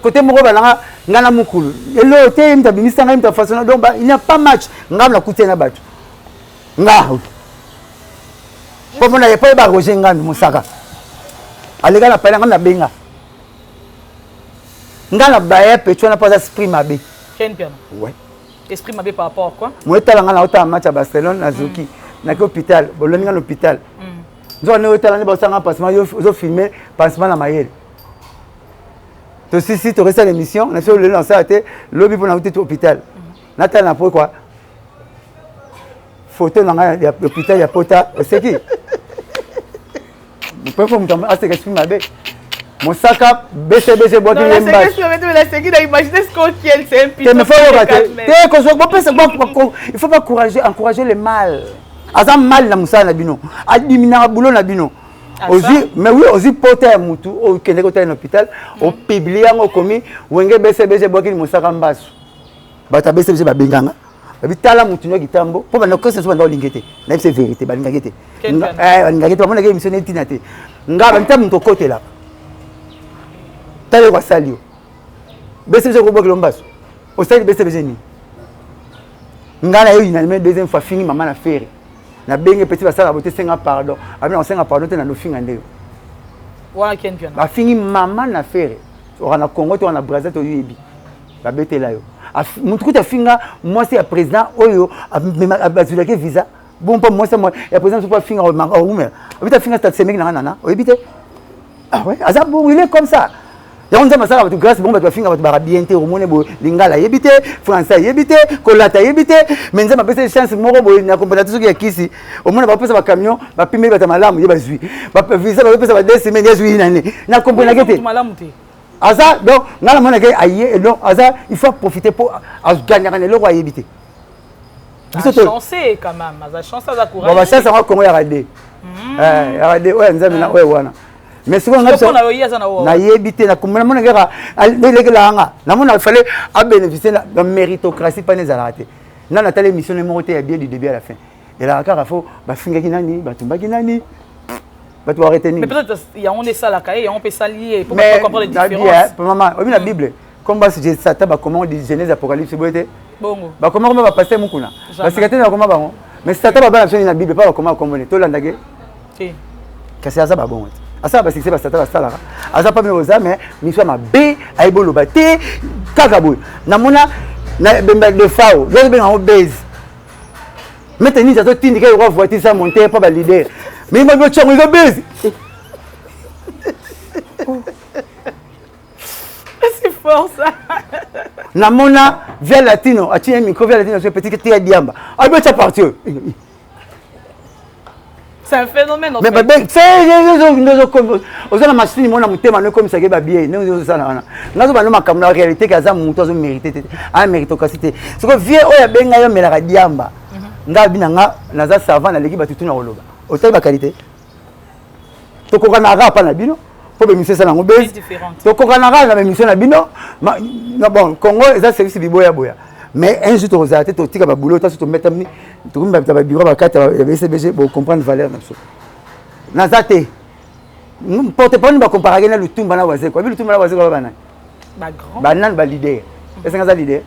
côté moko balanga nga na mukulu elo te mta bimisanga mta façon donc il n'y a pas match nga na kutena bato nga pour na yepa ba Roger ngandu musaka alega na pala nga na benga nga na baye petro na pas esprit mabe Ken piano ouais esprit mabe par rapport quoi moi talanga na ota match à Barcelone na Zoki na ko hôpital boloninga l'hôpital nzo na ota na ba sanga passement yo filmer passement na mayele to si to resta l'émission na so le lancer até lobby pour na hôpital na tala na pourquoi photo na ya hôpital ya pota c'est qui vous pouvez me à ce que je m'abe Mosaka BCBC boîte de l'emballage. Il faut pas encourager le mal. Azam mal na musala na bino. Adimina boulot na bino. Aussi mais oui aussi porter mutu au kende ko ta hôpital au publier ngo komi wenge BCBC boîte de Mosaka mbasu. Bata BCBC ba benganga. Bitala mutu no kitambo po bana ko senso banda olingete. Na c'est vérité ba lingete. Lingete ba mona ke émission netinate. Ngaba ntamu to côté là. Tale kwa salio BCBC ko bokelo mbaso o sali BCBC ni ngana yo inalme deuxième fois fini maman na faire na benge petit ba sala bote senga pardon abi na senga pardon te na no finga ndeo wa ken piano ba fini maman na faire o na Congo to na Brazil to yebi ba betela yo mutu kuta finga moi c'est le président oyo abazula ke visa bon pas moi c'est moi le président so pas finga o manga o mais abita finga sta semeki na nana o ebite ah ouais azab bon il est comme ça. On a ça grâce bon ba finga ba bien te romone bo lingala yebite français yebite kolata yebite menza ba pesa chance moko bo na compétition ya kisi au moins ba pesa ba camion ba pime ba malamu yeba zui ba visa ba pesa ba 2 semaines zui nani na comprendre que malamu te aza donc ngala mona ke aye donc aza il faut profiter pour gagner le roi yebite chancer quand même aza chance aza courage ba chance en Congo ya radé radé ouais nzambe na ouais wana mais ce qu'on a na yebité na comme mona ngera lekela nga na mona fallait à bénéficier de méritocratie pas les arrêter na na telle émission numéro ya bien du début à la fin et là car faut ba finga kinani ba tumba kinani ba tu arrêter ni mais peut-être il y a on est ça la cahier on peut s'allier pour comprendre les différences maman on la Bible comme ba c'est ça ba comment de Genèse Apocalypse boité bongo ba comment ba passer mukuna parce que tena comment ba mais ça ta ba na Bible pas comment comprendre to landage si kasi ça ba bon asa ba sikse ba sata ba sala asa pa meoza mais miswa mabe aibolo bate kaka boy namona na bemba de fao yo be en base maintenant ni to tindi ke roi voiture ça monter pas ba leader mais moi je chongo go base c'est fort ça namona via latino a tient micro via latino c'est petit que tu diamba ai be cha partir. C'est un phénomène en fait. Mais c'est aux la machine mon mutema no comme ça ke ba bien no ça na na ba no makamna la réalité kaza muto zo mériter a méritocratie ce que vie oya benga yo mela diamba nga binanga naza savant na leki batutu na oloba otai ba qualité to ko kana rapa na bino po be mission ça na ngobezi to ko kana rapa na mission na bino na bon Congo eza service biboya boya mais un jour tu as été tika ba boulot tu mettre ni tu me ba bureau ba kata ya BCBG pour comprendre valeur na so na zate porte pas ni ba comparer na lutumba na waze quoi lutumba na waze quoi bana ba grand ba nan ba leader est-ce que ça leader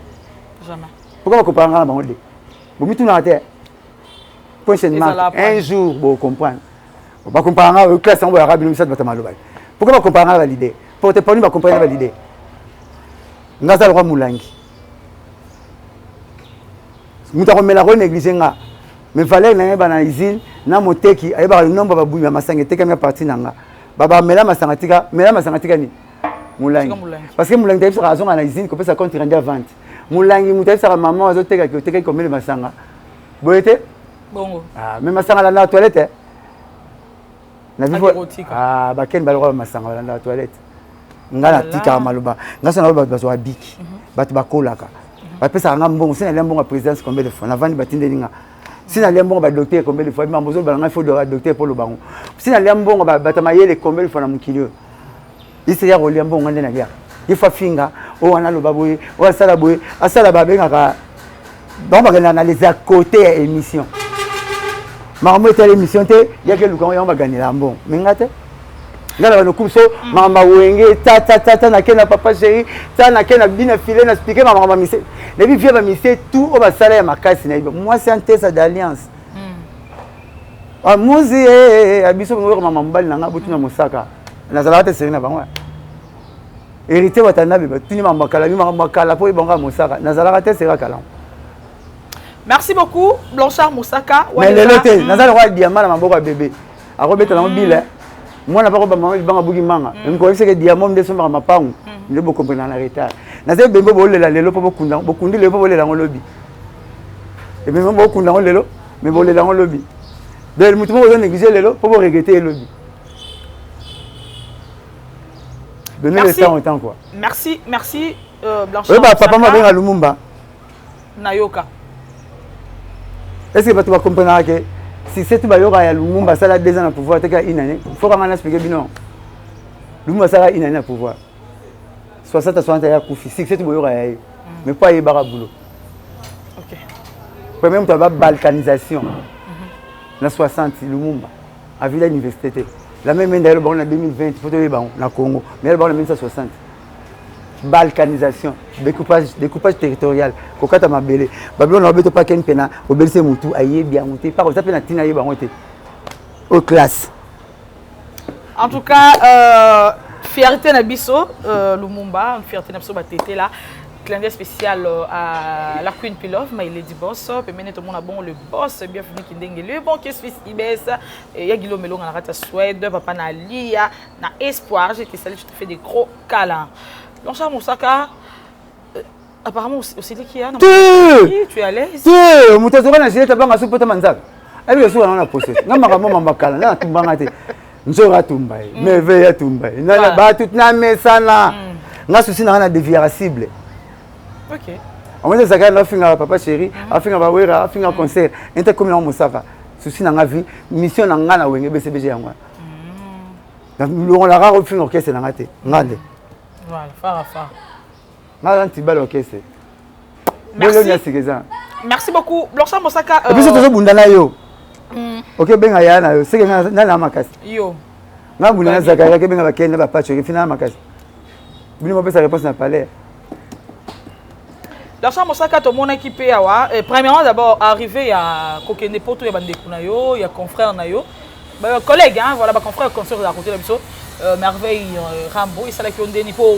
jamais pourquoi ba comparer na ba ngode bo mitu na terre prochaine marque un jour bo comprendre ba comparer na classe en arabe ni ça ba tamalo ba pourquoi ba comparer na ba leader porte pas ni ba comparer na ba leader ngaza le roi Mulangi muta ko mela ko négliger nga mais valeur na ba na usine na moteki ay ba nombre ba buya masanga teka mi parti nanga baba mela masanga tika ni Mulangi parce que Mulangi tayi raison na usine ko pesa compte rendre à vente Mulangi muta sa maman azo teka ko teka ko mela masanga boyete bongo mais masanga la toilette na vivo ba ken ba le masanga la toilette ngala tika maloba ngasa na ba so abiki batu bakolaka bapesa nga mbongo sina lembo nga présidence combien de fois na vandi batinde ninga sina lembo ba docteur combien de fois mambozo ba nga faut de docteur pour le bango sina lembo ba batamayele combien de fois na mukilio isi ya lembo nga ndena ya ifa finga o wana lo baboye o asala boye asala ba benga ka donc ba na les à côté émission maramo était émission te ya ke luka on va gagner la mbongo mingate ngala no kumso mama wenge ta na kena papa chéri ta na kena bina filer na expliquer mama mise les bi vient ba mise tout au ba salaire makasi na moi c'est un test d'alliance a muzi abiso ngoro mama mbali na ngabutu na musaka na zalata serina bangwa hérité watana be tuni mama kala mi mama kala po ibanga musaka na zalata serina kala Merci beaucoup, Blanchard Moussaka. Mais le loté, nous allons voir diamant dans ma bébé. À Robert dans mobile. Moi, n'a pas maman, il va à Bougimanga. Je crois que c'est diamant de son ma pang. Je ne peux comprendre en retard. Nous allons bébé voler la lélo pour beaucoup de les voler dans le lobby. Et même beaucoup dans le lélo, mais voler dans le lobby. Donc, nous devons négliger le lélo pour regretter le lobby. Donnez le temps au temps quoi. Merci, Blanchard. Oui, papa m'a bien à Lumumba. Nayoka. Est-ce que tu vas comprendre que si c'est tout Bayoka à Lumumba, ça a 2 ans à pouvoir, il faut qu'on explique bien. Lumumba, ça a 1 année à pouvoir. 60 à 60 ans à Koufi, si c'est tout Bayoka, mais pas y boulot. Ok. Même tu as la balkanisation. La 60, Lumumba, à Villa Université. La même année, en 2020, il faut que tu aies Congo, mais elle est en 1960. Balkanisation, découpage territorial. Kokata mabele. Babylone n'a pas qu'un pena. Au Belse Moutou, aïe bien monté. Par contre, ça peut tina yeba monté. Aux classes. En tout cas, fierté Nabiso, Lumumba, fierté Nabiso Batete là. Clin d'œil spécial à la Queen Pilov, mais il est du boss. Puis maintenant tout le monde a bon le boss, bienvenue Kindenge, le bon qui Suisse IBS. Et il y a Guillaume Melo, on a raté Suède, Papa Nalia, na espoir. J'ai été salé, je te fais des gros câlins. Blanchard Moussaka, apparemment aussi qui y a. Tu es à l'aise? Tu Moutazoura n'a jamais été à soupe manzak. Elle est sur la possession. Non, ma maman m'a calé. Non, tu m'as raté. N'sora tumbai, merveille tumbai. N'a pas tout n'a mais ça là. N'a souci n'a rien à dévier à cible. Ok. On va dire ça quand on fait un papa chéri, on fait un bawera, on fait un concert. Intercommunal Moussaka. Souci n'a vie, mission n'a rien à ouer BCBG à moi. On l'a rare au film orchestre n'a raté. Ngande. Voilà, fara. Merci beaucoup, Blanchard Moussaka. Et puis c'est toujours Bundana yo. Ok, ben ayana yo. C'est que na makas. Yo. Na Bundana Zakaria que ben abakene ba patch que finalement makas. Bini mo pesa réponse na palais. Blanchard Moussaka to mon équipe awa. Premièrement d'abord arrivé à Kokene Poto ya bande kuna yo, ya confrère na yo. Ba collègue hein, voilà ba confrère concert à côté de biso. Merveille Rambo il s'est là qu'on déni pour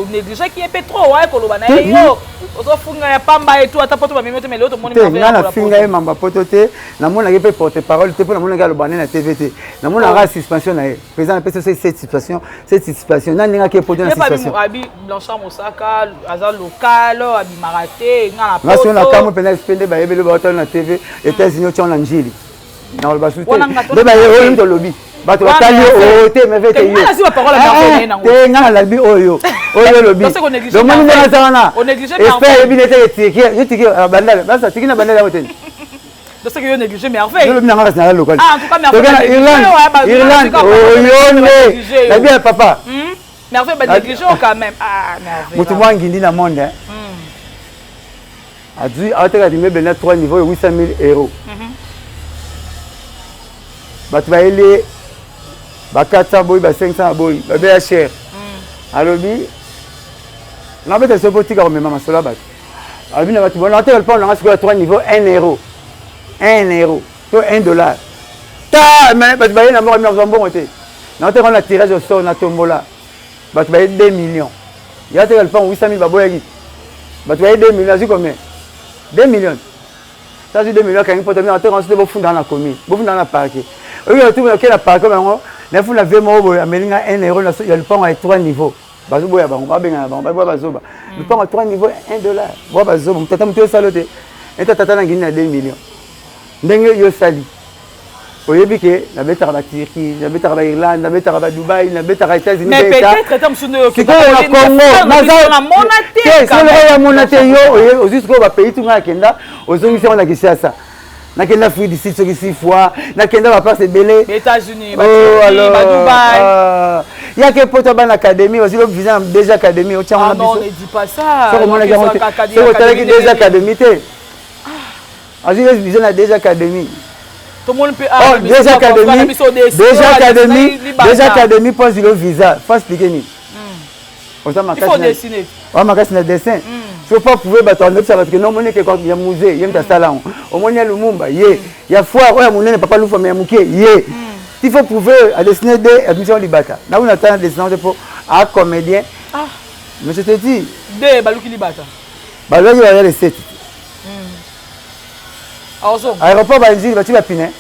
négliger qui est pétro ouais pour le banaï yo auto funga ya pamba et tout ata poto ba mimete mais l'autre monde merveille na la finga mamba poto te na mona ke porte parole te pour na mona ga le bané na TVT na mona ra suspension na président PCC cette situation na ninga ke poto na situation abi Blanchard Moussaka azal local abi maraté ngala poto na kamu pena spende ba yebele ba hotel na TV États-Unis tu en Angeli na le basute de ba yo ndo lobby bato batali ote mevete yo asi ba parole na ngone na te ngana la bi oyo lobi donc moni na sana on néglige espère binete tiki je tiki bandala basa tiki na bandala hotel donc c'est que yo néglige merveille lobi na ngana na local en tout cas merveille Irlande oyo la bien papa merveille ba néglige quand même merveille mutu mwangindi na monde a dit à travers l'immeuble na 3 niveaux 800 000 €. Bato ba ele ba 400 boy ba 500 boy ba be cher. Alobi na bete so botika ko mema masola bato. Alobi na bato bona te pas na sur 3 niveaux 1 €. 1 €, to $1. Ta mais bato ba na mo mi bon te. Na te on a tirage au sort na tombola. Bato ba 2 millions. Ya te pas 800 000 ba boy. Bato ba 2 millions, c'est combien? 2 millions. Ça c'est 2 millions quand il faut te mettre en train de fondre dans la commune. Vous fondre dans la parquet. Oui, tout le monde qui a parquet maintenant, la foule la vraiment beau, amener 1 €, il y a le pont à 3 niveaux. Bazo boya ba, on va bien ba, on va bazoba. Le pont à 3 niveaux $1. Boya bazoba, tata muto salote. Et tata na ngina 2 millions. Ndenge yo sali. Oyebi ke na betara ba Turquie, na betara ba Irlande, na betara ba Dubaï, na betara États-Unis. Mais peut-être tam sunu que na Congo, na monaté. C'est le monaté yo, au jusqu'au ba pays tout nga kenda, ozongi on a kisiasa. Na kenda fruit d'ici ce qui 6 fois, na kenda va passer belé. États-Unis, ba Dubaï. Il y a que poto ban académie, aussi le visa déjà académie au tchama biso. Non, ne dis pas ça. C'est au déjà académie té. Ah, je visa na déjà académie. Tout le monde peut déjà académie pose le visa faut expliquer ni il faut dessiner ma casse na dessin faut pas pouvoir battre ça parce que non monnaie que quand il y a musée il y a un salon au moins il y a Lumumba il y a foire ouais monnaie papa Lufa mais muké il faut prouver à dessiner des admission libata là on attend dessiner pour un comédien mais je te dis de baluki libata baluki va les 7 aéroport banzili bati bapine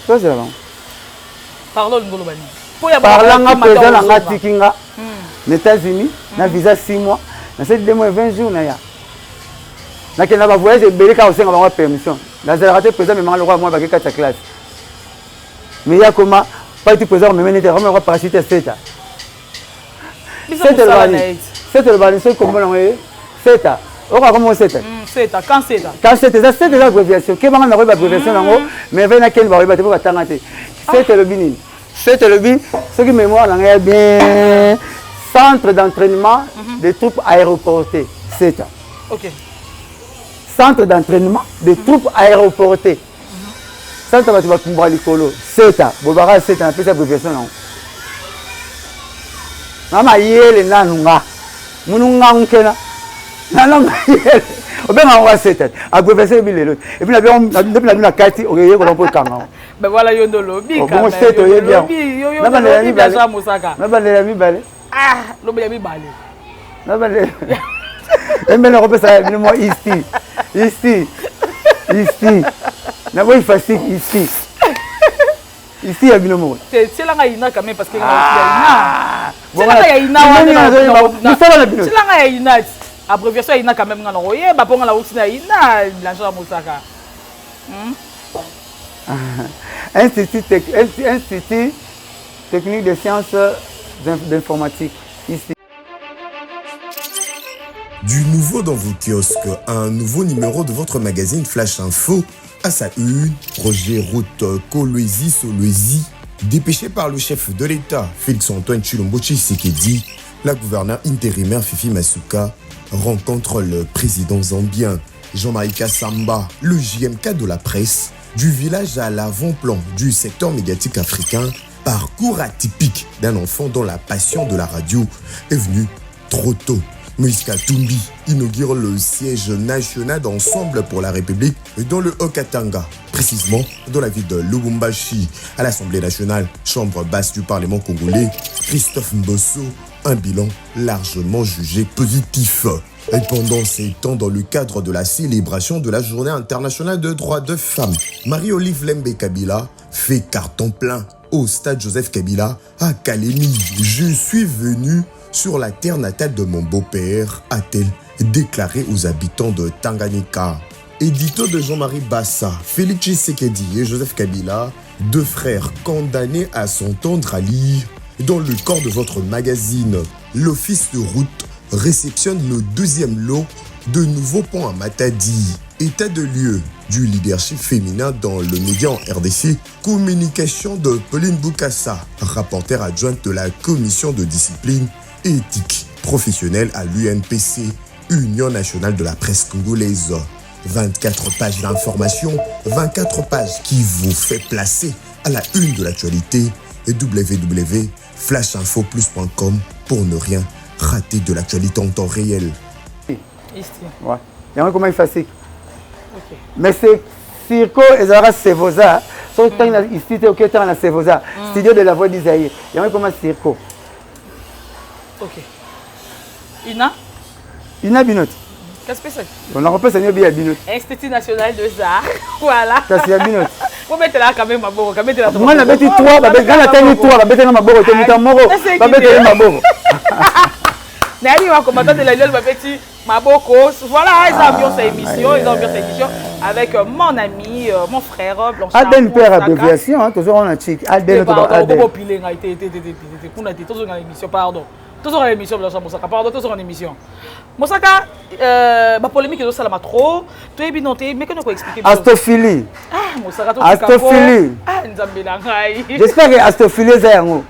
tozela bango parlanga président na nga tikinga na États-Unis na visa 6 mois na 7 mois et 20 jours na ya nakenda bavoyage ebele kaka kosenga bango permission nazalaka te président memanga lokola mwa bake 4 classe mais ya koma pati président komeme nete komekwa parachute seta seta lobani soki kombo nango ye seta okoka komo seta quand seta eza seta eza abréviation ke banga nakoyeba abréviation nango mais ve nakeni bakoyeba te po batanga te seta elobi nini seta elobi soki mémoire nanga ya bien centre d'entraînement des troupes aéroportées seta centre d'entraînement des troupes aéroportées centre bato bakumbwa likolo seta bobaka seta napesa abréviation nango namayele nanunga mununga nkena nanamayele obenga ngo seta abréviation ebilelo et puis depuis na kati oyeye ko mpo kanga ben voilà yondo lobi bon seta oyeye bien nabandela mibale lobi ya mibale nabandela embele kopesa bino mo ici na boy facile ici ya bino mo c'est là ina quand même parce que ina abréviation ina quand même ngana oye ba ponga la utina ina l'argent Moussaka Institut technique des sciences d'informatique ici. Du nouveau dans vos kiosques, un nouveau numéro de votre magazine Flash Info. À sa une, Roger Route Kolwezi Solwezi, dépêché par le chef de l'État, Félix-Antoine Tshilombo Tshisekedi, la gouverneure intérimaire Fifi Masuka rencontre le président zambien Jean-Marie Kassamba, le JMK de la presse, du village à l'avant-plan du secteur médiatique africain, parcours atypique d'un enfant dont la passion de la radio est venue trop tôt. Moïse Katumbi inaugure le siège national d'Ensemble pour la République dans le Haut-Katanga, précisément dans la ville de Lubumbashi, à l'Assemblée nationale, chambre basse du Parlement congolais. Christophe Mbosso, un bilan largement jugé positif. Et pendant ces temps, dans le cadre de la célébration de la Journée internationale de droits de femmes, Marie-Olive Lembe Kabila fait carton plein au stade Joseph Kabila à Kalemi. Je suis venu sur la terre natale de mon beau-père, a-t-elle déclaré aux habitants de Tanganyika. Édito de Jean-Marie Bassa, Félix Tshisekedi et Joseph Kabila, deux frères condamnés à s'entendre à lire. Dans le corps de votre magazine, l'Office de route réceptionne le deuxième lot de nouveaux ponts à Matadi. État de lieu du leadership féminin dans le média en RDC, communication de Pauline Boukassa, rapporteure adjointe de la commission de discipline et éthique professionnelle à l'UNPC, Union nationale de la presse congolaise. 24 pages d'information, 24 pages qui vous fait placer à la une de l'actualité et www.flashinfoplus.com pour ne rien rater de l'actualité en temps réel. Ouais. Il y a comment il fait ça. Mais c'est Circo et Zara Sevoza. Sauf que ici, tu es dans la Sevoza. Studio de la voix d'Isaïe. Il y a comment Circo. Ok. Ina Binot. Qu'est-ce que c'est? On a repris ça bien Binot. Institut national de arts. Voilà. C'est à Binot. Vous mettez là quand même ma bourre. Moi, on a mis 3, on a mis 3, on a mis ma bourre, on a mis ma bourre. On a mis ma bourre. Nani wa commentateur de la Lille Babeti Maboko. Voilà, ils ont ambiance émission, avec mon ami, mon frère Blanchard. Aden père abréviation, toujours on a chic. Aden pardon, toujours à l'émission Blanchard Moussaka, pardon, toujours en émission. Moussaka, ma polémique est aussi la trop. Tu es binoté, mais qu'on a expliqué. Astophilie. Ah, Moussaka, Astophilie. Ah, Nzambelangai. J'espère que Astophilie c'est un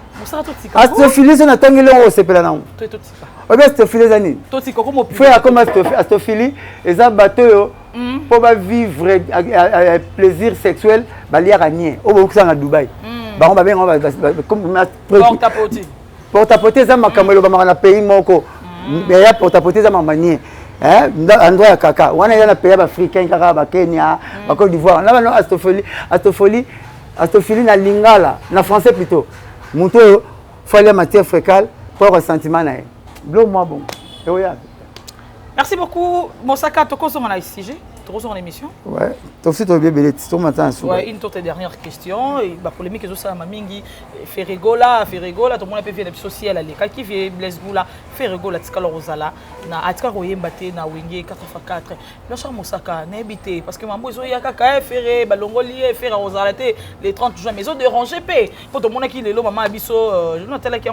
Astophilie c'est un tangi longo c'est pas non. Tu es tout tika. Oui, Astophilie c'est ni. Tout tika comme faut comme Astophilie et ça bateau pour vivre plaisir sexuel balière à nier. Au bout ça à Dubaï. Bah on va bien on va comme porte-à-porter ça m'a camélé dans un pays moko. Mais là porte-à-porter ça m'a manié. Endroit ya kaka. On a un pays africain kaka ba Kenya, ba Côte d'Ivoire. Là non Astophilie na lingala, na français plutôt. Monto fallait matière fécale pour un sentiment na. Blo moi bon. Merci beaucoup Moussaka Toko sur mon ICG. Trop en émission. Ouais. Donc si tu as bien belé, tu m'entends. Ouais, une toute dernière question. Et bah polémique que ça m'a mingi fait rigola, tout le monde a fait des social aller. Quand qui fait Blaise Boula, fait rigola tikala rosala na atika royemba te na wenge 4x4. Là ça mosaka n'habité parce que mambo zo ya kaka faire balongoli faire rosala te les 30 jours maison déranger pe. Pour tout le monde qui lelo maman abiso je n'entends là qui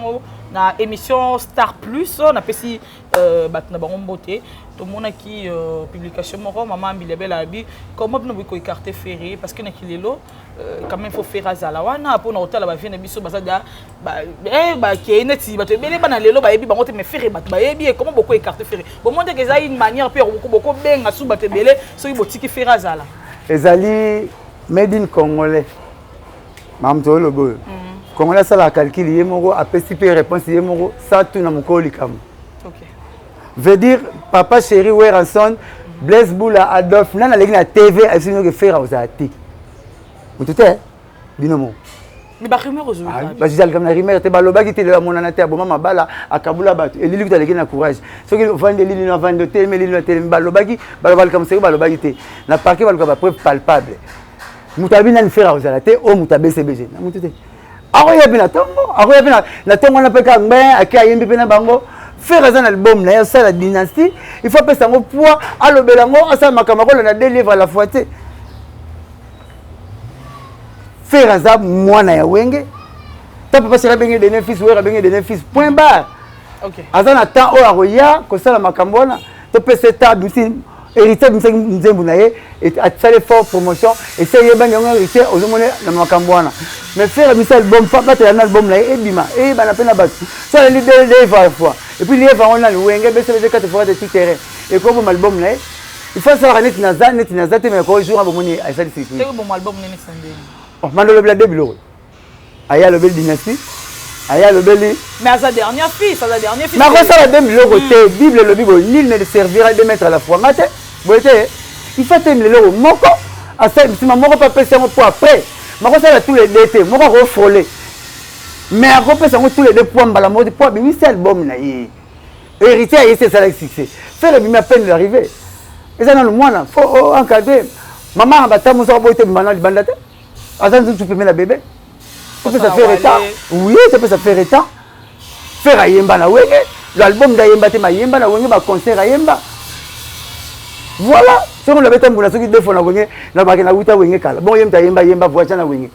na émission Star Plus on a pesi bat na bango beauté. Tout le monde qui publication moro maman bilebela abi comment nous ko écarter ferré parce que na kilelo quand même faut faire azala wana pour na hôtel ba vient biso bazada ba qui neti ba to bele bana lelo ba yebi bango te me ferré ba yebi comment beaucoup écarter ferré bon monde que ça une manière puis beaucoup benga sou ba te bele so i botiki faire azala ezali made in congolais mam to lobo congolais ça la calcul yemoko apesi pe réponse yemoko ça tout na mokoli kam. OK. Veut dire papa chéri Weranson Blaise Boula Adolphe nana legi na TV asino que faire aux ati. Mutute binomo. Mais ba rumeur aujourd'hui. Ba jisal comme na rumeur te baloba ki te le monana te aboma mabala akabula batu elili kuta legi na courage. Ce que vendre lili na vendre te mais lili na te baloba ki baloba comme c'est baloba ki te na parquet baloba ba preuve palpable. Mutabi na faire aux ati o mutabe CBG. Na mutute. Aroya bina tongo na peka ngbe akayembi pena bango. Faire un album, ça la dynastie, il faut passer un poids à l'obélango, à ça ma camarade on a deux livres à la fois. Faire un album, moi na wenge, t'as pas passé la bengue des fils ou la bengue des fils. Point barre. OK. Azan attend au aroya, comme ça la macambona, tu peux cette table ici. Héritier Mzembounaye et à faire l'effort promotion et c'est yeba nyonga héritier aux hommes na makambwana mais faire un album pas battre un album là et bima et ba na pena battu ça les deux fois et puis les fois on a le wenge baisser les 4 fois de tout terrain et comme album là il faut ça net naza te mais ko jour à bomoni à ça c'est c'est bon album nene sandé oh mando le blade bilo aya le bel dynastie aya le bel mais à sa dernière fille mais quoi ça la dem bilo côté bible le bible nul ne servira de mettre à la foi matin. Il faut aimer le moko à ça si maman pas passer un poids après maman ça tous les deux maman refroler mais à repasser tous les deux points la mode poids mais c'est album na héritier c'est ça le succès faire le à peine d'arriver et ça dans le mois faut encadrer maman va t'amuser ça boiter maintenant bandate attends tu peux mettre la bébé ça peut ça faire état oui ça peut ça faire état faire ayemba na wenge l'album d'ayemba te mayemba na wenge ba concert ayemba. Voilà, si on l'avait fait pour la suite de fois, on a pas na wenge kala. Bon, yemba voiture na wenge.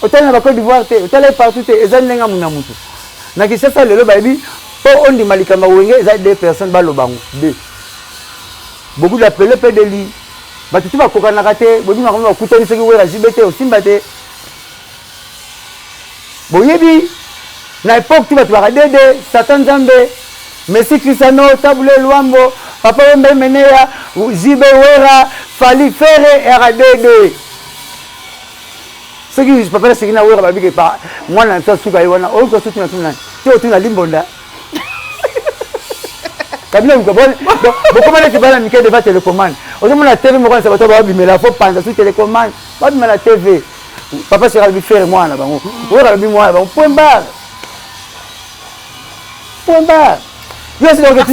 Hôtel na Côte d'Ivoire, hôtel est partout, ezali nenga muna mutu. Na kisa ça lelo baby, po on di malika ma wenge, ezali deux personnes ba lobango, deux. Beaucoup d'appelés pe de li. Ba tutu ba koka na kate, bobi na ko kutani seki wera jibete o simbate. Boyebi na époque tu vas te voir Dédé, Satan Zambé, Messi Cristiano, Tabule Luambo. Papa Wembe Menea, Zibe Wera, Fali Ferre et Radede. Ce qui je peux pas c'est qu'il n'a pas vu que pas moi na ça suka iwana o ko sutu na tuna tu na limbonda kabila mkabone beaucoup mal que bala mike de télécommande au moment la télé mo quand ça va ba bimela faut prendre sur télécommande ba bimela TV papa sera lui faire moi na bango wera bi moi ba point barre Yo c'est donc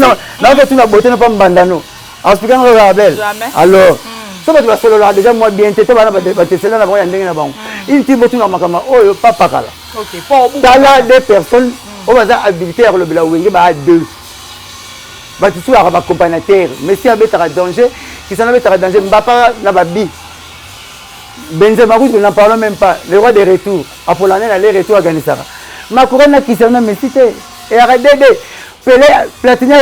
tu n'as beauté pas mbandano. En expliquant le Rabel. Alors, ça va tu vas solo là déjà moi bien tete bana ba te cela na ba ndenge na bango. Il ti botu na makama oyo papa kala. OK, pour là deux personnes on va habilité à le bela wenge ba deux. Ba tu sois ba accompagnateur, mais si abeta danger, qui s'en abeta danger mbapa na ba bi. Benzema nous n'en parlons même pas. Le roi des retours. Apollonaire aller retour à Ganisara. Ma couronne qui s'en a mesité et arrêtez Pelé, Platini,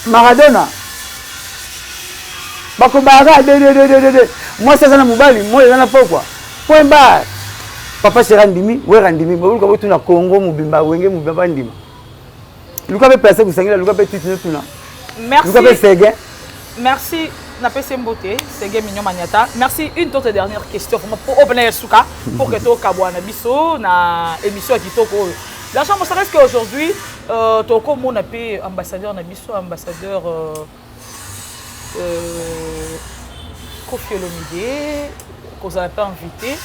Maradona. Bakobara, moi c'est ça Moubali, moi il en a pas quoi. Point barre. Papa c'est Randimi, ouais Randimi, mais vous avez tout na Congo, Mubimba, Wenge, Mubimba Ndima. Luka peut passer, vous savez, Luka peut tout na. Merci. Luka peut Séguin. Merci. Na PC Mbote, Séguin Mignon Maniata. Merci. Une toute dernière question pour opener Souka, pour que tu aies biso na émission qui toko. La chambre ça reste qu'aujourd'hui, Toko mon appelé ambassadeur Nabiso, ambassadeur Kofi Olomide, qu'on a pas invité.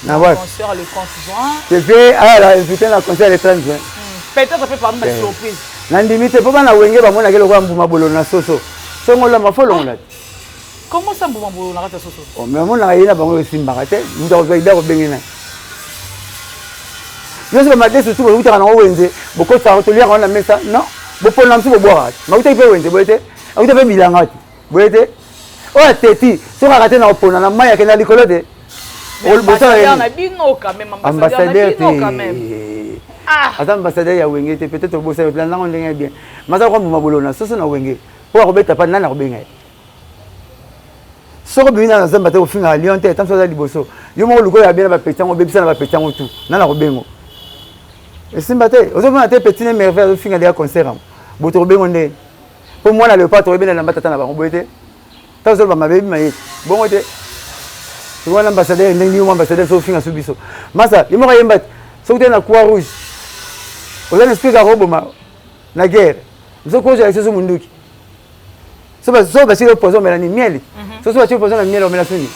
Concert le 30 juin. C'est fait, invité le concert le 30 juin. Peut-être ça fait pas mal de surprise. Nandimite, pour moi, na wenge, bah moi, na quel roi mbuma bolo na soso. songo la ma folongo la. Comment ça mbuma mbolo na kata soso? Oh mais mon na yena bango simbaka te, ndo ba ida ko bengena. Yo se matin surtout ko utaka na wenze, boko sa ko tolia na mesa, non? Bopo na msu boboa. Ma uta pe wenze boete. Uta pe bilanga ti. Boete. O teti, so ka kate na opona na maya ke na likolo de. Ambassadeur na bino quand même, ambassadeur quand même. Ah, attends ambassadeur ya wenge te peut-être au bossa plan nango ndenge bien. Masa ko mbuma bolo na soso na wenge. Po ko beta pa nana ko benga. Soko bina na zamba te ko finga lion te tant so za liboso. Yo mo luko ya bien ba petango bebisa na ba petango tout. Nana ko bengo. Et simba te, ozo na te petit ne merveille finga de concert am. Boto ko bengo nde. Po moi na le pas to bena na batata na ba ko boete. Tant so ba ma bebi mai. Bongo te. Tu vois l'ambassadeur ndenge yo ambassadeur so finga subiso. Masa, yo mo ka yemba. So te na Croix Rouge. Ozo na explique robo ma na guerre. Zo ko ja so munduki. So ba si le poison melani miel. So ba si le poison na miel o melasuni.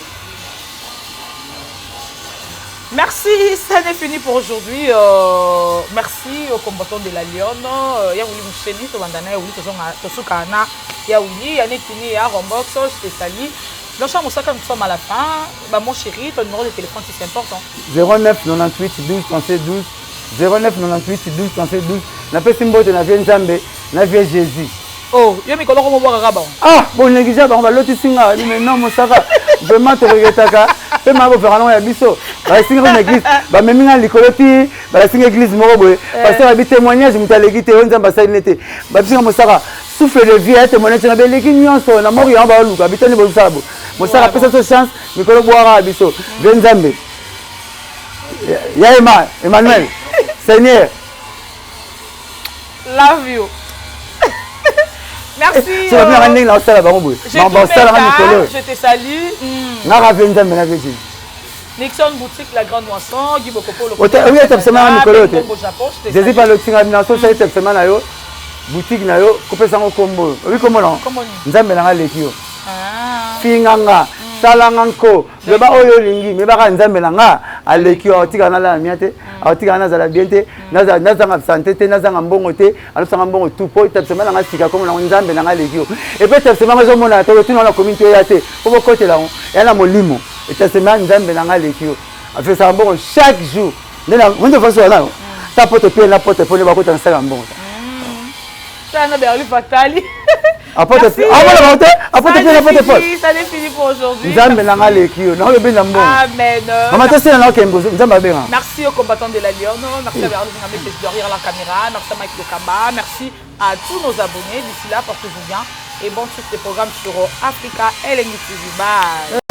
merci, ça n'est fini pour aujourd'hui. Merci aux combattants de la Lyon. Yaouli Moucheni, Tobandana, Yaouli Tosukana, Yaouli, Yanekini, Yarombox, je te salue. Donc, je suis à la fin. Bah, mon chéri, ton numéro de téléphone, c'est important. 09 98 12 37 12. 09 98 12 37 12. Na pe simbo de na vie Nzambe, na vie Jésus. Oh, yo mi koloko mo boka ba. Ah, bon négligé ba loti singa, mais non mon saka. Vraiment te regretaka. Pe ma bo faire non ya biso. Ba singa na église, ba meminga likoloti, ba singa église moko boye. Parce que ba bi témoignage mutaleki te Nzamba salinete. Ba singa mo saka. Souffle de vie à témoigner na beleki nyonso na moko ya ba luka bitani bo sabo. Mo saka pesa so chance, mikolo boara biso. Nzambe. Ya Emmanuel. Seigneur. Love you. Merci. Je te salue. Nixon Boutique, la Grande Moisson, Guy Bokopo, le Jésus par le Tingamination, c'est cette semaine à boutique na yo, coupé sans combo. Oui, comment non? Nzambe na lekio. Finganga, salanganko, le ba oyo lingi, me ba nzambe na nga, alekio otika na la miate, otika na za la biente, na za santé te, na za mbongo te, alo sa mbongo tout po, cette semaine na sika comme na nzambe na lekio. Et puis cette semaine zo mona to tuna na communauté ya te, ko côté là, ya na molimo. Et cette semaine nzambe na lekio. A fait ça mbongo chaque jour. Nena, on te façon là. Ta pote pe na pote po le ba ko tan sa mbongo. Ça n'a pas fatali. Ça n'est fini pour aujourd'hui. Amen. Merci aux combattants de la Lyon. Merci à Bernard Zingamé qui est derrière la caméra. Merci à Mike Lokamba. Merci à tous nos abonnés. D'ici là, portez-vous bien. Et bon suite des programmes sur Africa et LNG TV. Bye.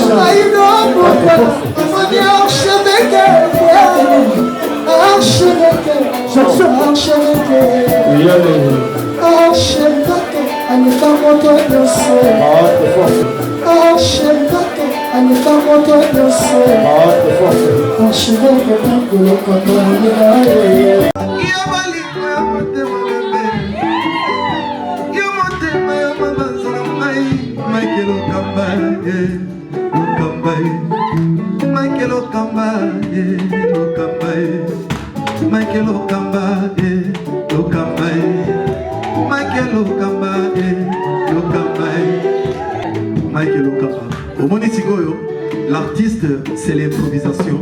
L'artiste, c'est l'improvisation.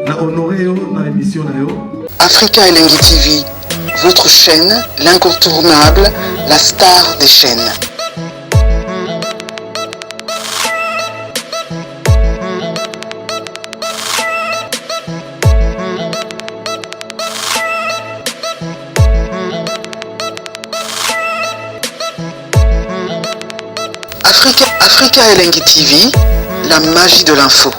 Na honoré dans l'émission. Africa LNG TV, votre chaîne, l'incontournable, la star des chaînes. Africa LNG TV, la magie de l'info.